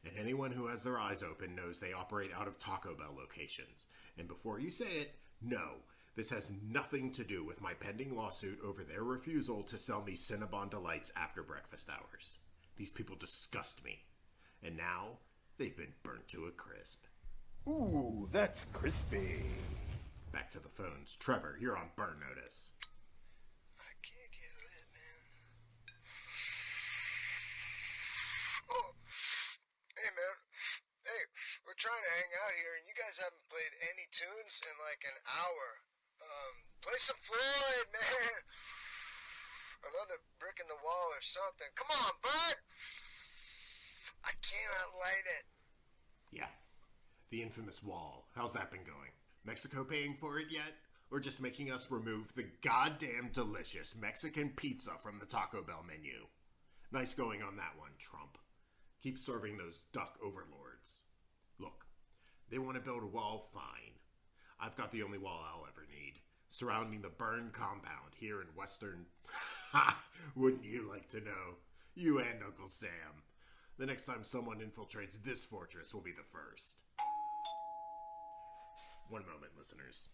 S1: And anyone who has their eyes open knows they operate out of Taco Bell locations. And before you say it, no, this has nothing to do with my pending lawsuit over their refusal to sell me Cinnabon Delights after breakfast hours. These people disgust me. And now, they've been burnt to a crisp.
S12: Ooh, that's crispy.
S1: Back to the phones. Trevor, you're on Byrne Notice.
S17: I can't get lit, man. Oh, hey, man. Hey, we're trying to hang out here, and you guys haven't played any tunes in like an hour. Play some Floyd, man. Another brick in the wall or something. Come on, bud. I cannot light it.
S1: Yeah, the infamous wall. How's that been going? Mexico paying for it yet? Or just making us remove the goddamn delicious Mexican pizza from the Taco Bell menu? Nice going on that one, Trump. Keep serving those duck overlords. Look, they want to build a wall, fine. I've got the only wall I'll ever need, surrounding the Byrne compound here in Western... Ha! Wouldn't you like to know? You and Uncle Sam. The next time someone infiltrates this fortress will be the first. One moment, listeners.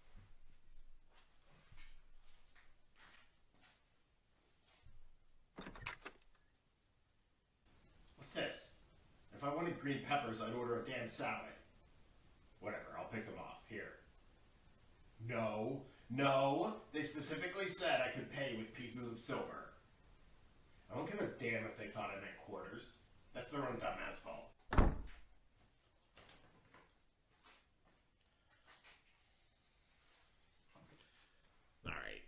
S1: What's this? If I wanted green peppers, I'd order a damn salad. Whatever, I'll pick them off. Here. No. They specifically said I could pay with pieces of silver. I don't give a damn if they thought I meant quarters. That's their own dumbass fault. Alright.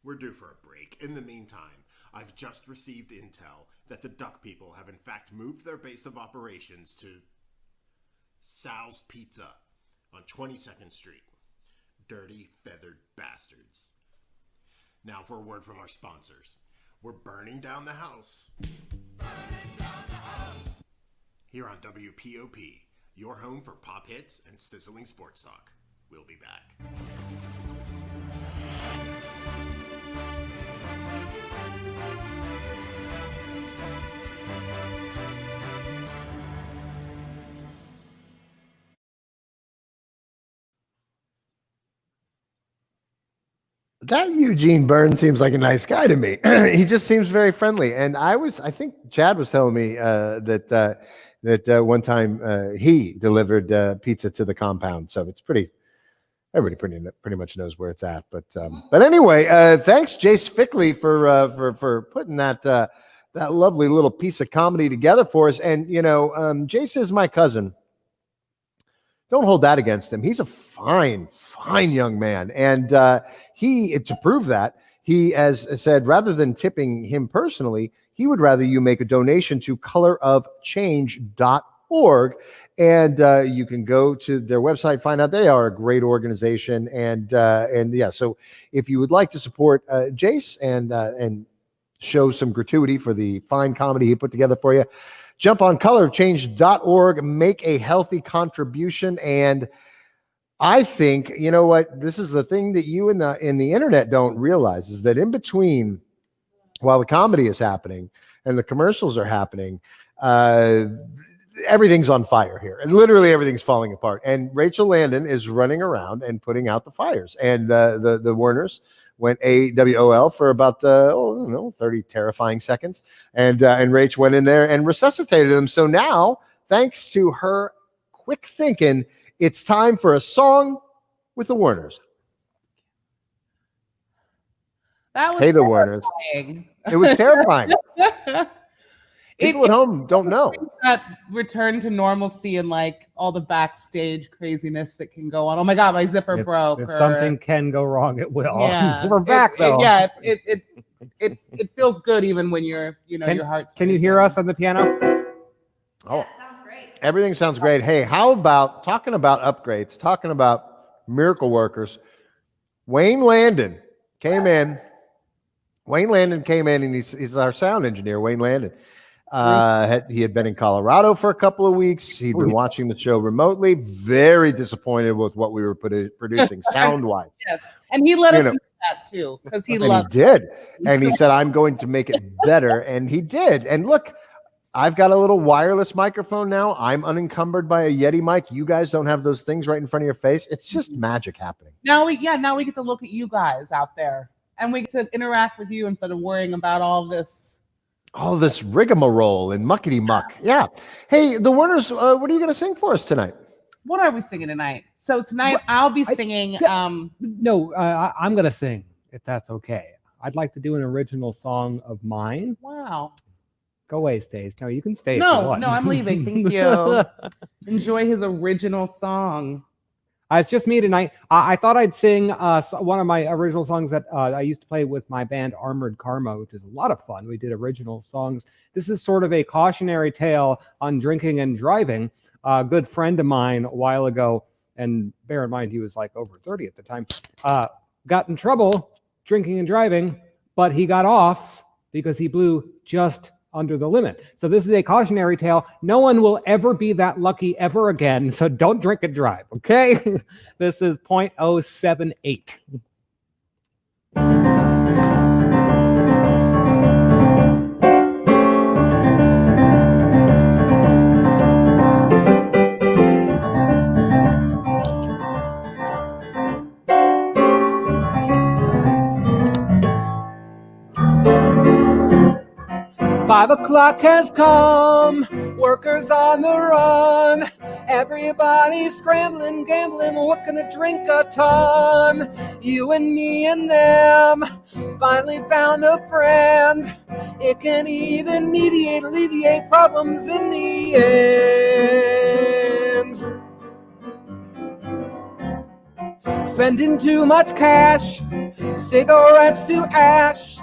S1: We're due for a break. In the meantime, I've just received intel that the Duck people have in fact moved their base of operations to Sal's Pizza on 22nd Street. Dirty, feathered bastards. Now for a word from our sponsors. We're burning down the house. Here on WPOP, your home for pop hits and sizzling sports talk. We'll be back.
S8: That Eugene Byrne seems like a nice guy to me. He just seems very friendly. And I think Chad was telling me that one time he delivered pizza to the compound. So it's everybody pretty much knows where it's at. But anyway, thanks Jase Fickley for putting that lovely little piece of comedy together for us. And Jase is my cousin. Don't hold that against him. He's a fine young man. And to prove that, he has said, rather than tipping him personally, he would rather you make a donation to colorofchange.org. And you can go to their website, find out they are a great organization. And yeah, so if you would like to support Jase and show some gratuity for the fine comedy he put together for you, jump on colorofchange.org, make a healthy contribution. And I think, you know what, this is the thing that you in the internet don't realize, is that in between, while the comedy is happening and the commercials are happening, everything's on fire here. And literally everything's falling apart. And Rachel Landon is running around and putting out the fires. And the Werners went AWOL for about 30 terrifying seconds, and Rach went in there and resuscitated them. So now, thanks to her quick thinking, it's time for a song with the Werners.
S6: That was
S8: the Werners. It was terrifying. People at home don't know.
S6: That return to normalcy and like all the backstage craziness that can go on. Oh my God, my zipper broke.
S7: If something can go wrong, it will.
S6: Yeah.
S7: We're back though.
S6: It feels good even when your heart's.
S7: Can you hear us on the piano?
S8: Oh, sounds great. Everything sounds great. Hey, how about talking about upgrades, talking about miracle workers? Wayne Landon came in. And he's our sound engineer, Wayne Landon. He had been in Colorado for a couple of weeks. He'd been watching the show remotely, very disappointed with what we were producing sound-wise.
S6: Yes, and he let us know that too, because he
S8: did. And he said, I'm going to make it better. And he did. And look, I've got a little wireless microphone now. I'm unencumbered by a Yeti mic. You guys don't have those things right in front of your face. It's just magic happening.
S6: Now we get to look at you guys out there, and we get to interact with you instead of worrying about all this
S8: rigmarole and muckety muck. Yeah. Hey, the Werners, what are you going to sing for us tonight?
S6: What are we singing tonight? So tonight I'll be singing.
S7: I'm going to sing, if that's okay. I'd like to do an original song of mine.
S6: Wow.
S7: Go away, Stace. No, you can stay.
S6: No, I'm leaving. Thank you. Enjoy his original song.
S7: It's just me tonight. I thought I'd sing one of my original songs that I used to play with my band Armored Karma, which is a lot of fun. We did original songs. This is sort of a cautionary tale on drinking and driving. A good friend of mine a while ago, and bear in mind he was like over 30 at the time, got in trouble drinking and driving, but he got off because he blew just under the limit. So this is a cautionary tale. No one will ever be that lucky ever again. So don't drink and drive. Okay. This is 0.078. 5 o'clock has come, workers on the run. Everybody scrambling, gambling, looking to drink a ton. You and me and them finally found a friend. It can even mediate, alleviate problems in the end. Spending too much cash, cigarettes to ash.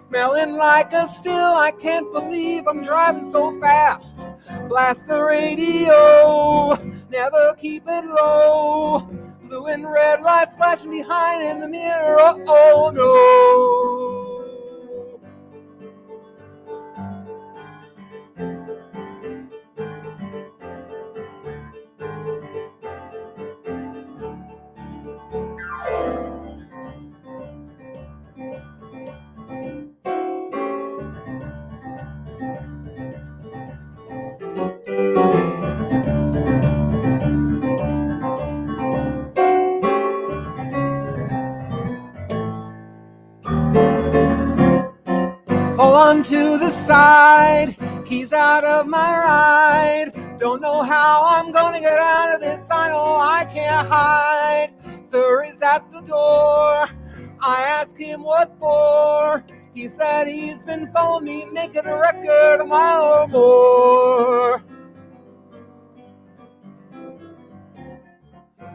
S7: Smelling like a still, I can't believe I'm driving so fast. Blast the radio, never keep it low. Blue and red lights flashing behind in the mirror, oh no. Pull on to the side, keys out of my ride. Don't know how I'm gonna get out of this, I know I can't hide. Sir is at the door, I asked him what for. He said he's been following me, making a record a mile or more.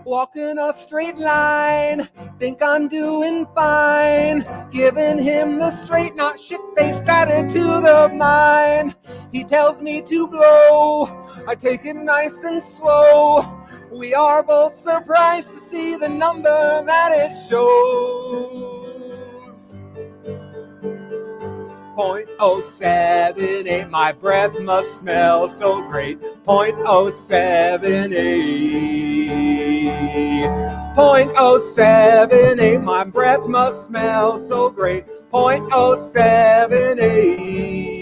S7: Walking a straight line, think I'm doing fine. Giving him the straight, not shit-faced attitude of mine. He tells me to blow, I take it nice and slow. We are both surprised to see the number that it shows. 0.078, my breath must smell so great. 0.078. 0.078, my breath must smell so great. 0.078.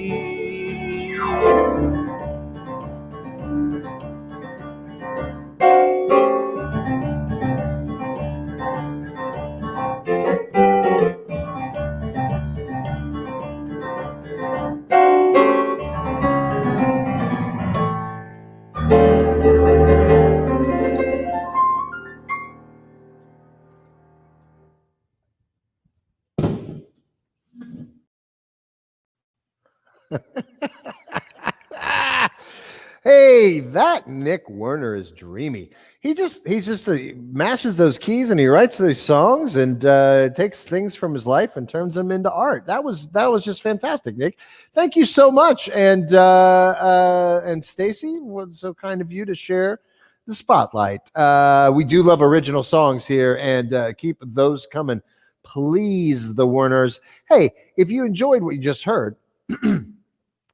S8: Hey, that Nick Werner is dreamy. He's just mashes those keys and he writes those songs and takes things from his life and turns them into art. That was just fantastic, Nick. Thank you so much. And Stacey, was so kind of you to share the spotlight. We do love original songs here, and keep those coming, please, the Werners. Hey, if you enjoyed what you just heard,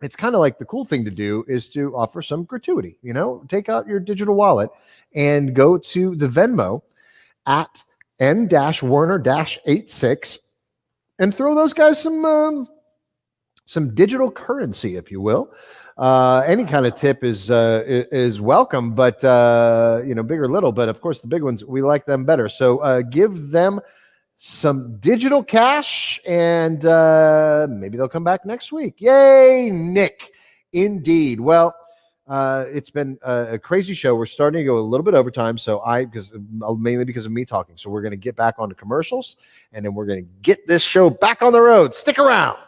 S8: it's kind of like the cool thing to do is to offer some gratuity. You know, take out your digital wallet and go to the Venmo at n-werner-86 and throw those guys some digital currency, if you will. Any kind of tip is welcome, but big or little. But of course, the big ones, we like them better. So give them some digital cash, and maybe they'll come back next week. Yay, Nick! Indeed. Well, it's been a crazy show. We're starting to go a little bit over time, mainly because of me talking. So we're going to get back onto commercials, and then we're going to get this show back on the road. Stick around.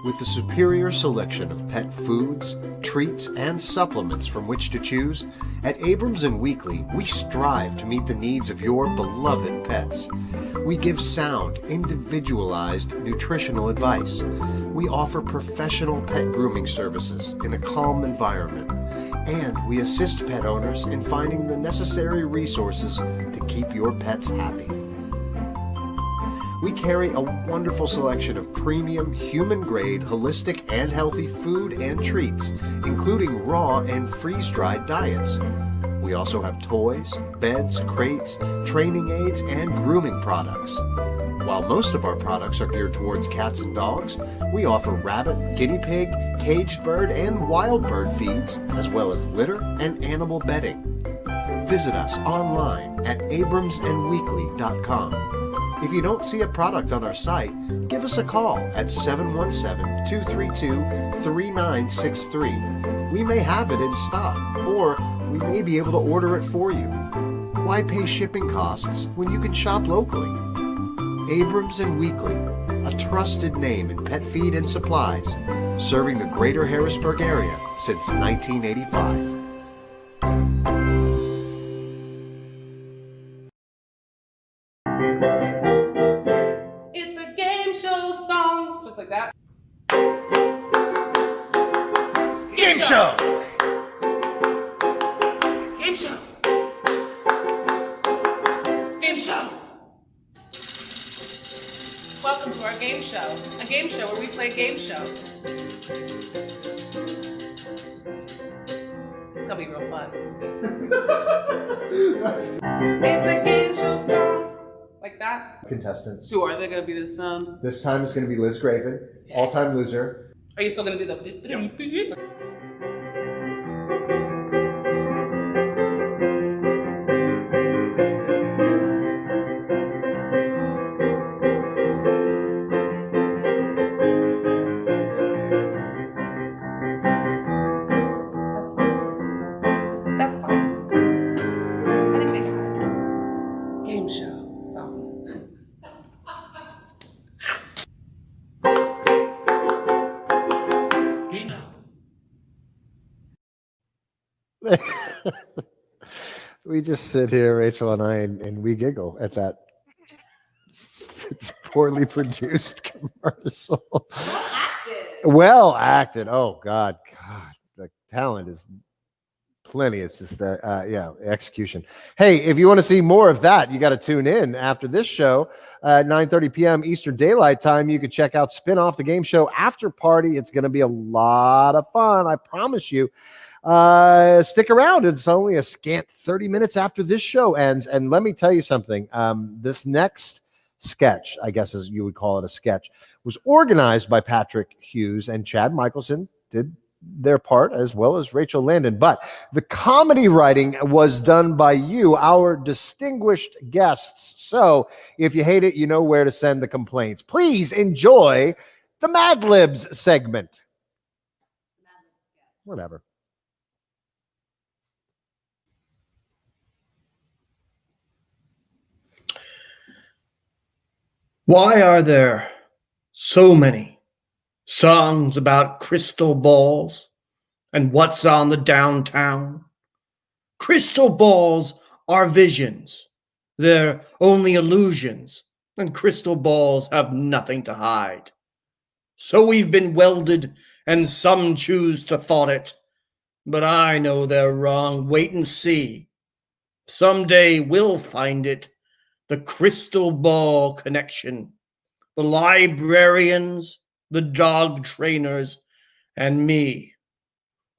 S18: With the superior selection of pet foods, treats, and supplements from which to choose, at Abrams & Weekly, we strive to meet the needs of your beloved pets. We give sound, individualized nutritional advice. We offer professional pet grooming services in a calm environment. And we assist pet owners in finding the necessary resources to keep your pets happy. We carry a wonderful selection of premium, human-grade, holistic, and healthy food and treats, including raw and freeze-dried diets. We also have toys, beds, crates, training aids, and grooming products. While most of our products are geared towards cats and dogs, we offer rabbit, guinea pig, caged bird, and wild bird feeds, as well as litter and animal bedding. visit us online at abramsandweekly.com. If you don't see a product on our site, give us a call at 717-232-3963. We may have it in stock, or we may be able to order it for you. Why pay shipping costs when you can shop locally? Abrams and Weekly, a trusted name in pet feed and supplies, serving the greater Harrisburg area since 1985.
S6: It's a game show song. Just like that.
S15: Game show.
S6: Game show. Game show. Welcome to our game show. A game show where we play game show. It's gonna be real fun. It's a game show song. Like that?
S8: Contestants.
S6: Who are they gonna be this sound?
S8: This time it's going to be Liz Graven, all-time loser.
S6: Are you still gonna do the That's fine. I think they got it. Game show song.
S8: We just sit here, Rachel and I, and we giggle at that. It's poorly produced commercial. Well acted. Oh God, the talent is plenty. It's just execution. Hey, if you want to see more of that, you got to tune in after this show at 9:30 p.m. Eastern Daylight Time. You can check out Spin Off, the game show after party. It's going to be a lot of fun, I promise you. Stick around. It's only a scant 30 minutes after this show ends. And let me tell you something. This next sketch, I guess as you would call it a sketch, was organized by Patrick Hughes, and Chad Michelson did their part, as well as Rachel Landon. But the comedy writing was done by you, our distinguished guests. So if you hate it, you know where to send the complaints. Please enjoy the Madlibs segment. Whatever.
S19: Why are there so many songs about crystal balls and what's on the downtown? Crystal balls are visions. They're only illusions, and crystal balls have nothing to hide. So we've been welded, and some choose to thought it, but I know they're wrong. Wait and see. Someday we'll find it. The crystal ball connection, the librarians, the dog trainers, and me.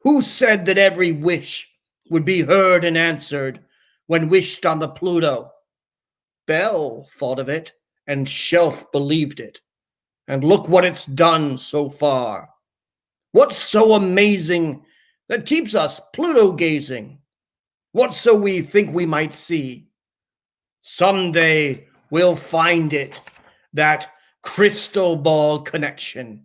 S19: Who said that every wish would be heard and answered when wished on the Pluto? Bell thought of it, and Shelf believed it. And look what it's done so far. What's so amazing that keeps us Pluto gazing? What so we think we might see? Someday we'll find it, that crystal ball connection,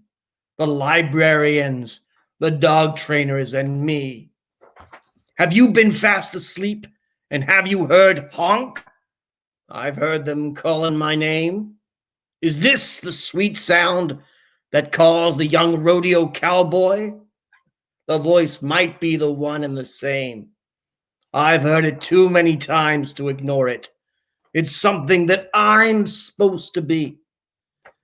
S19: the librarians, the dog trainers, and me. Have you been fast asleep, and have you heard honk? I've heard them calling my name. Is this the sweet sound that calls the young rodeo cowboy? The voice might be the one and the same. I've heard it too many times to ignore it. It's something that I'm supposed to be.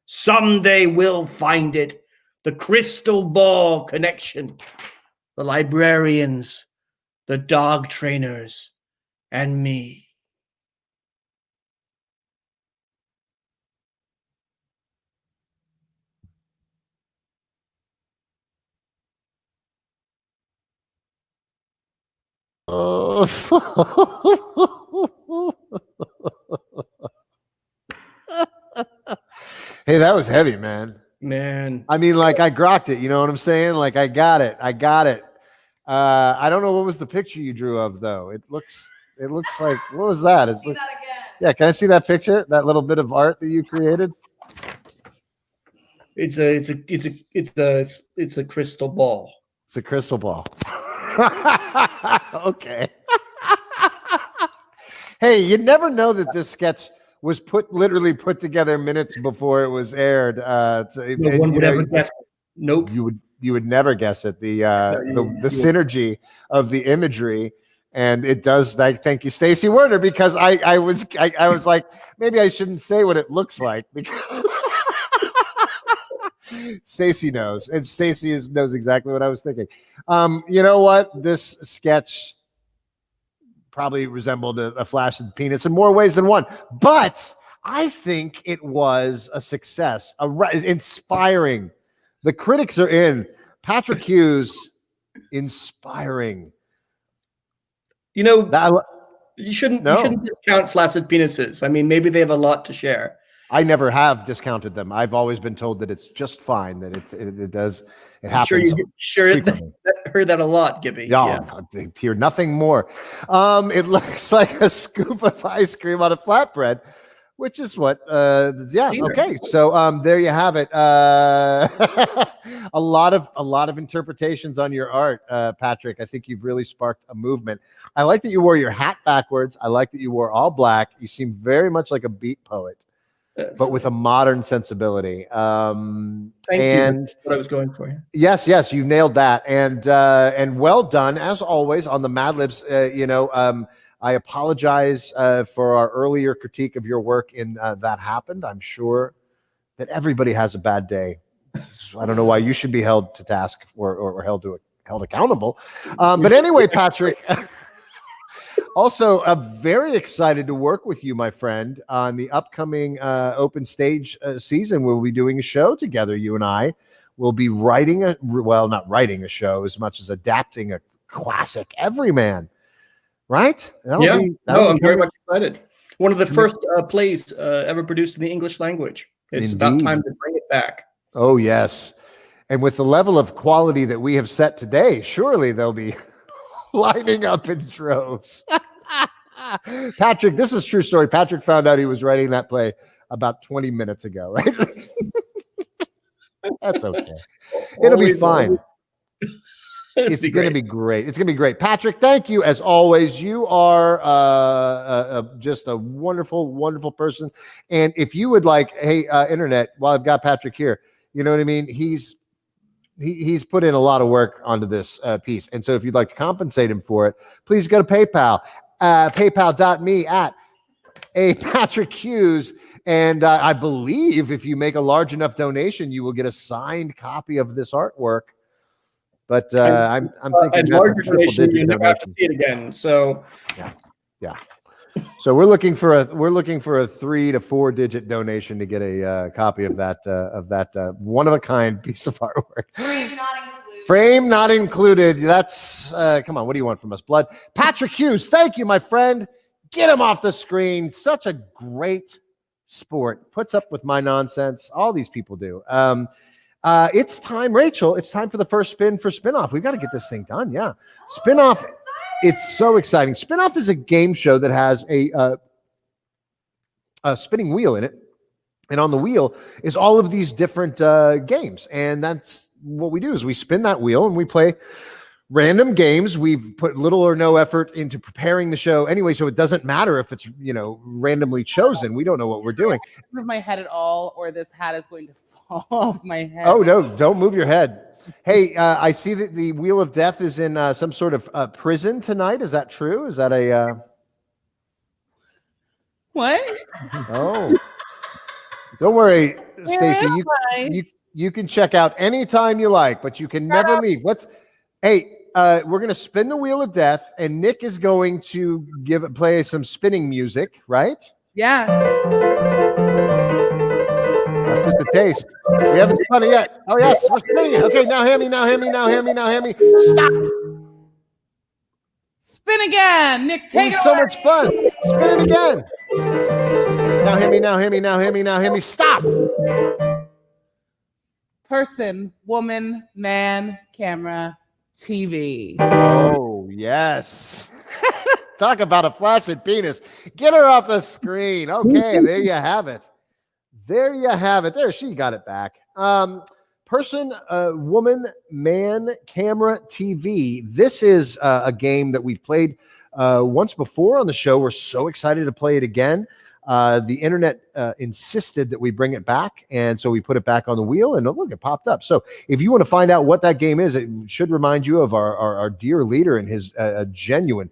S19: Someday we'll find it, the crystal ball connection, the librarians, the dog trainers, and me.
S8: Hey, that was heavy, man.
S19: Man.
S8: I mean, like I grokked it. You know what I'm saying? Like I got it. I don't know what was the picture you drew of though. It looks It looks like, what was that?
S9: See that again.
S8: Yeah, can I see that picture? That little bit of art that you created?
S19: It's a crystal ball.
S8: It's a crystal ball. Okay. Hey, you never know that this sketch was literally put together minutes before it was aired.
S19: No one would ever guess it. Nope.
S8: You would never guess it. The synergy of the imagery, and it does. Thank you, Stacey Werner, because I was like, maybe I shouldn't say what it looks like because Stacey knows, and Stacey knows exactly what I was thinking. You know what? This sketch probably resembled a flaccid penis in more ways than one, but I think it was a success, inspiring. The critics are in. Patrick Hughes, inspiring.
S19: You know, you shouldn't discount flaccid penises. I mean, maybe they have a lot to share.
S8: I never have discounted them. I've always been told that it's just fine. That it happens.
S19: Heard that a lot, Gibby.
S8: Yeah. I hear nothing more. It looks like a scoop of ice cream on a flatbread, which is what. Okay. So there you have it. A lot of interpretations on your art, Patrick. I think you've really sparked a movement. I like that you wore your hat backwards. I like that you wore all black. You seem very much like a beat poet. Yes. But with a modern sensibility.
S19: Thank you. That's what I was going for.
S8: Yes, you nailed that, and well done as always on the Madlibs. I apologize for our earlier critique of your work in That Happened. I'm sure that everybody has a bad day. I don't know why you should be held to task or held accountable. But anyway, Patrick. Also, very excited to work with you, my friend, on the upcoming open stage season. We'll be doing a show together. You and I will be not writing a show as much as adapting a classic Everyman. Right?
S19: I'm very much excited. One of the first plays ever produced in the English language. It's about time to bring it back.
S8: Oh, yes. And with the level of quality that we have set today, surely they'll be lining up in droves. Patrick, this is a true story. Patrick found out he was writing that play about 20 minutes ago, right? That's okay. It'll be fine. It's going to be great. It's going to be great. Patrick, thank you as always. You are just a wonderful, wonderful person. And if you would like, hey, internet, while I've got Patrick here, you know what I mean? He's put in a lot of work onto this piece. And so if you'd like to compensate him for it, please go to PayPal, paypal.me @Patrick Hughes. And I believe if you make a large enough donation, you will get a signed copy of this artwork. But I'm thinking
S19: larger donation, you never have to see it again. So
S8: yeah. So we're looking for a 3 to 4 digit donation to get a copy of that one of a kind piece of artwork. Frame not included. That's come on. What do you want from us, blood? Patrick Hughes, thank you, my friend. Get him off the screen. Such a great sport. Puts up with my nonsense. All these people do. It's time, Rachel. It's time for the first spin for Spinoff. We've got to get this thing done. Yeah, Spinoff. It's so exciting. Spinoff is a game show that has a spinning wheel in it. And on the wheel is all of these different games. And that's what we do is we spin that wheel and we play random games. We've put little or no effort into preparing the show anyway, so it doesn't matter if it's, randomly chosen. We don't know what we're doing.
S6: I don't move my head at all, or this hat is going to fall off my head.
S8: Oh, no, don't move your head. Hey, I see that the Wheel of Death is in some sort of prison tonight. Is that true? Is that a...
S6: What?
S8: Oh. Don't worry, Stacey. You can check out anytime you like, but you can never leave. We're going to spin the Wheel of Death, and Nick is going to play some spinning music, right?
S6: Yeah.
S8: That's just a taste. We haven't spun it yet. Oh, yes, we're spinning it. Okay, now hear me. Stop.
S6: Spin again. Nick, take it away.
S8: So much fun. Spin it again. Now hear me. Stop.
S6: Person, woman, man, camera, TV.
S8: Oh, yes. Talk about a flaccid penis. Get her off the screen. Okay, there you have it. There you have it. There, she got it back. Person, woman, man, camera, TV. This is a game that we've played once before on the show. We're so excited to play it again. The internet insisted that we bring it back, and so we put it back on the wheel, and look, it popped up. So if you want to find out what that game is, it should remind you of our dear leader and his genuine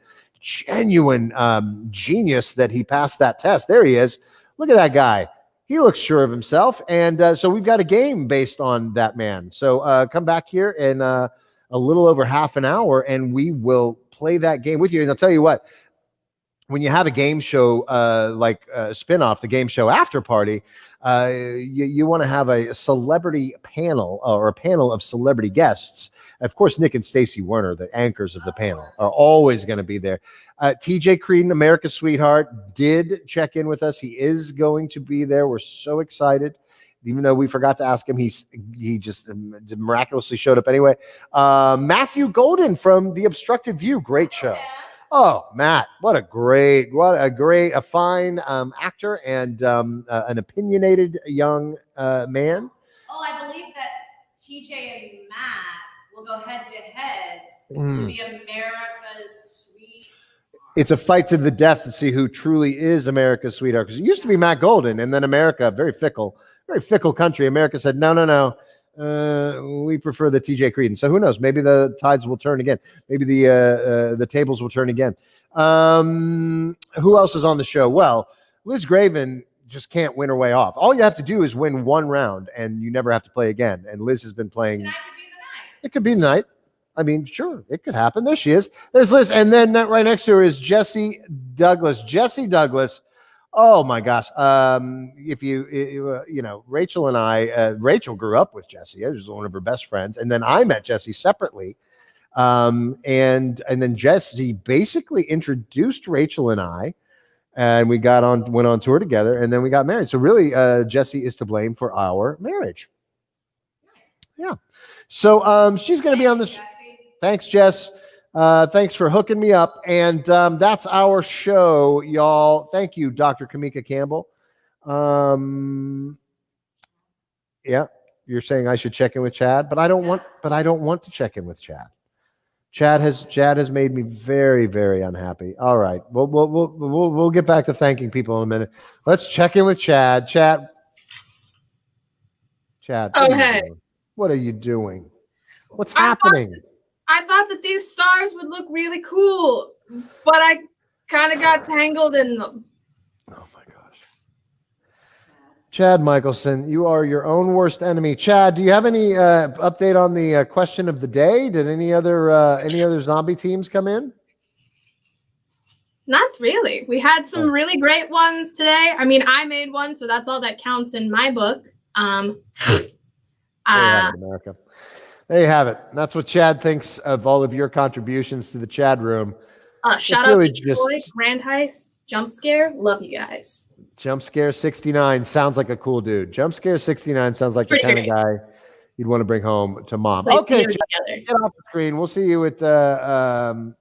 S8: genius that he passed that test. There he is. Look at that guy. He looks sure of himself, and so we've got a game based on that man. So come back here in a little over half an hour, and we will play that game with you. And I'll tell you what, when you have a game show like Spinoff, the game show After Party, you want to have a celebrity panel or a panel of celebrity guests. Of course, Nick and Stacey Werner, the anchors of the panel, are always going to be there. TJ Creedon, America's Sweetheart, did check in with us. He is going to be there. We're so excited. Even though we forgot to ask him, he just miraculously showed up anyway. Matthew Golden from The Obstructed View, great show. Oh, Matt, what a fine actor and an opinionated young man.
S9: Oh, I believe that TJ and Matt will go head to head to be America's sweet.
S8: It's a fight to the death to see who truly is America's sweetheart. Because it used to be Matt Golden, and then America, very fickle country. America said, no. We prefer the TJ Creedon. So who knows? Maybe the tides will turn again. Maybe the tables will turn again. Who else is on the show? Well, Liz Graven just can't win her way off. All you have to do is win one round, and you never have to play again. And Liz has been playing. Tonight could be the night. It could be the night. I mean, sure, it could happen. There she is. There's Liz, and then right next to her is Jesse Douglas. Jesse Douglas. Oh my gosh! If you know, Rachel and I, Rachel grew up with Jesse. I was one of her best friends, and then I met Jesse separately. And then Jesse basically introduced Rachel and I, and we went on tour together, and then we got married. So really, Jesse is to blame for our marriage. Nice. Yeah. So she's going to be on this. Thanks, Jess. Thanks for hooking me up. And that's our show, y'all. Thank you, Dr. Kimeka Campbell. Yeah, you're saying I should check in with Chad, but I don't want to check in with Chad. Chad has made me very, very unhappy. All right. We'll get back to thanking people in a minute. Let's check in with Chad. Chad.
S10: Oh, hey.
S8: What are you doing? What's happening?
S10: I thought that these stars would look really cool, but I kind of got tangled in them.
S8: Oh my gosh. Chad Michelson, you are your own worst enemy. Chad, do you have any update on the question of the day? Did any other zombie teams come in?
S10: Not really. We had some really great ones today. I mean, I made one, so that's all that counts in my book.
S8: America. There you have it. That's what Chad thinks of all of your contributions to the Chad room.
S10: Shout out to Troy, Grand Heist, Jump Scare. Love you guys.
S8: Jump Scare 69 sounds like a cool dude. Jump Scare 69 sounds like the kind of guy you'd want to bring home to mom. Okay, Chad, get off the screen. We'll see you at the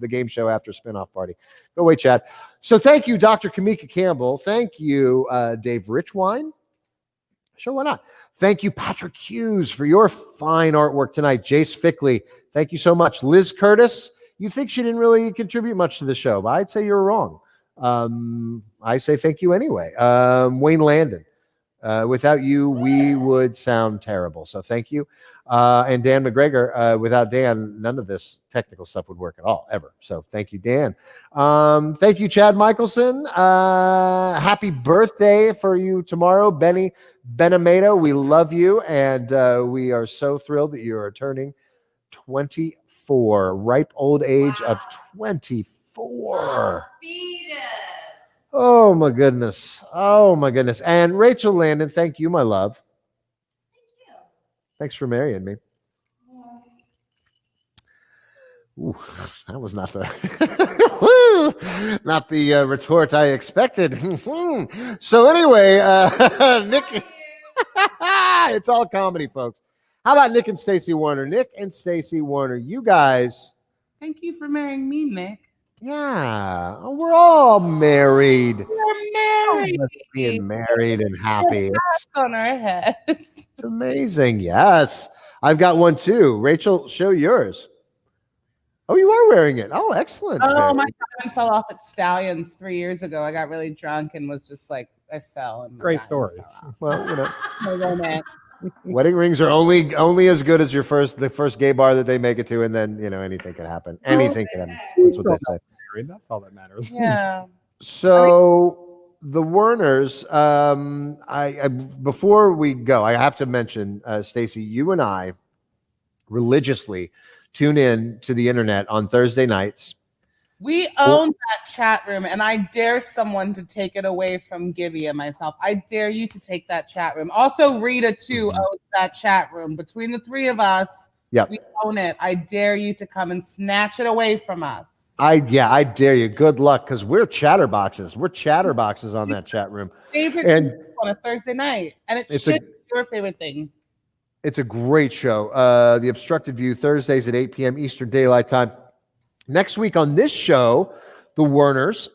S8: game show after Spinoff Party. Go away, Chad. So thank you, Dr. Kimeka Campbell. Thank you, Dave Richwine. Sure, why not? Thank you, Patrick Hughes, for your fine artwork tonight. Jase Fickley, thank you so much. Liz Curtis, you think she didn't really contribute much to the show, but I'd say you're wrong. I say thank you anyway. Wayne Landon, without you, we would sound terrible. So thank you. And Dan McGregor, without Dan, none of this technical stuff would work at all, ever. So thank you, Dan. Thank you, Chad Michelson. Happy birthday for you tomorrow, Benny Benamato. We love you, and we are so thrilled that you are turning 24, ripe old age of 24. Oh my goodness. Oh my goodness. And Rachel Landon, thank you, my love. Thanks for marrying me. Ooh, that was not the retort I expected. So anyway, Nick, it's all comedy, folks. How about Nick and Stacey Werner? Nick and Stacey Werner, you guys.
S6: Thank you for marrying me, Nick.
S8: Yeah, we're all married.
S6: We're married.
S8: Being married and happy.
S6: Hats on our heads.
S8: It's amazing. Yes. I've got one too. Rachel, show yours. Oh, you are wearing it. Oh, excellent.
S6: Oh, my God, fell off at Stallions 3 years ago. I got really drunk and was just like, I fell. And
S7: Great story.
S8: Well, you know.
S6: No romance.
S8: Wedding rings are only as good as the first gay bar that they make it to, and then anything can happen. Anything can happen. That's what they say.
S7: That's all that matters.
S6: Yeah.
S8: So the Werners, I before we go, I have to mention, Stacey, you and I religiously tune in to the internet on Thursday nights.
S6: We own that chat room, and I dare someone to take it away from Gibby and myself. I dare you to take that chat room. Also, Rita, too, owns that chat room. Between the three of us, we own it. I dare you to come and snatch it away from us.
S8: I dare you. Good luck, because we're chatterboxes. We're chatterboxes on that chat room.
S6: Favorite
S8: and
S6: on a Thursday night, and it should be your favorite thing.
S8: It's a great show. The Obstructed View, Thursdays at 8 p.m. Eastern Daylight Time. Next week on this show, the Werners.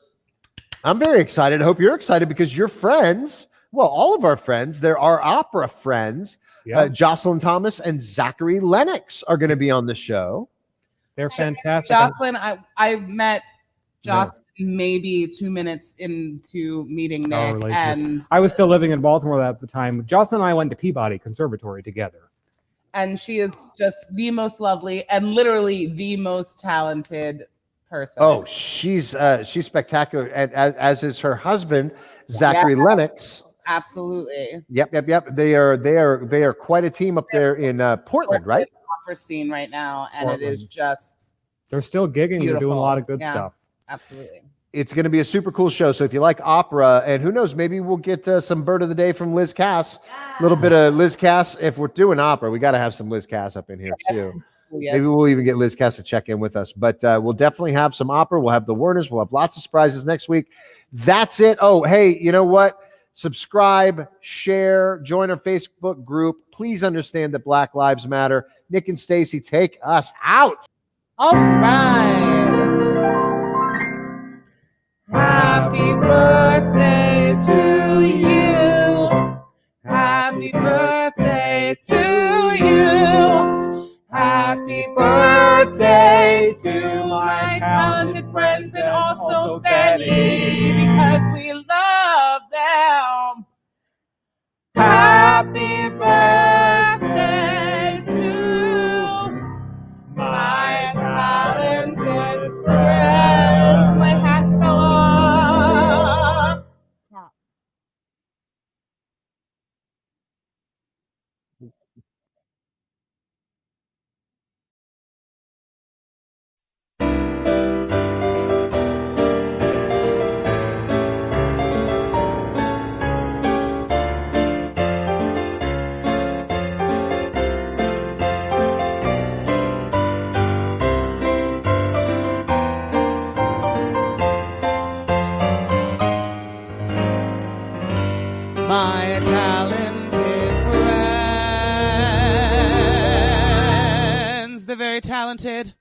S8: I'm very excited. I hope you're excited because your friends, well, all of our friends, there are opera friends. Jocelyn Thomas and Zachary Lennox are going to be on the show.
S7: They're fantastic.
S6: Jocelyn, I met Jocelyn maybe 2 minutes into meeting Nick, and
S7: I was still living in Baltimore at the time. Jocelyn and I went to Peabody Conservatory together.
S6: And she is just the most lovely and literally the most talented person.
S8: Oh, she's spectacular, and as is her husband, Zachary Lennox.
S6: Absolutely.
S8: Yep. They are quite a team up there in Portland, right?
S6: Opera scene right now, and Portland. It is just.
S7: They're still gigging. They're doing a lot of good stuff.
S6: Absolutely.
S8: It's going to be a super cool show. So if you like opera, and who knows, maybe we'll get some Bird of the Day from Liz Cass. A little bit of Liz Cass. If we're doing opera, we got to have some Liz Cass up in here too. Yes. Maybe we'll even get Liz Cass to check in with us. But we'll definitely have some opera. We'll have the Werners. We'll have lots of surprises next week. That's it. Oh, hey, you know what? Subscribe, share, join our Facebook group. Please understand that Black Lives Matter. Nick and Stacey, take us out.
S6: All right. Happy birthday to you. Happy birthday to you. Happy birthday to my talented friends and also Benny, because we love them. Happy birthday to my talented friends. My hat's so off. My talented friends, the very talented.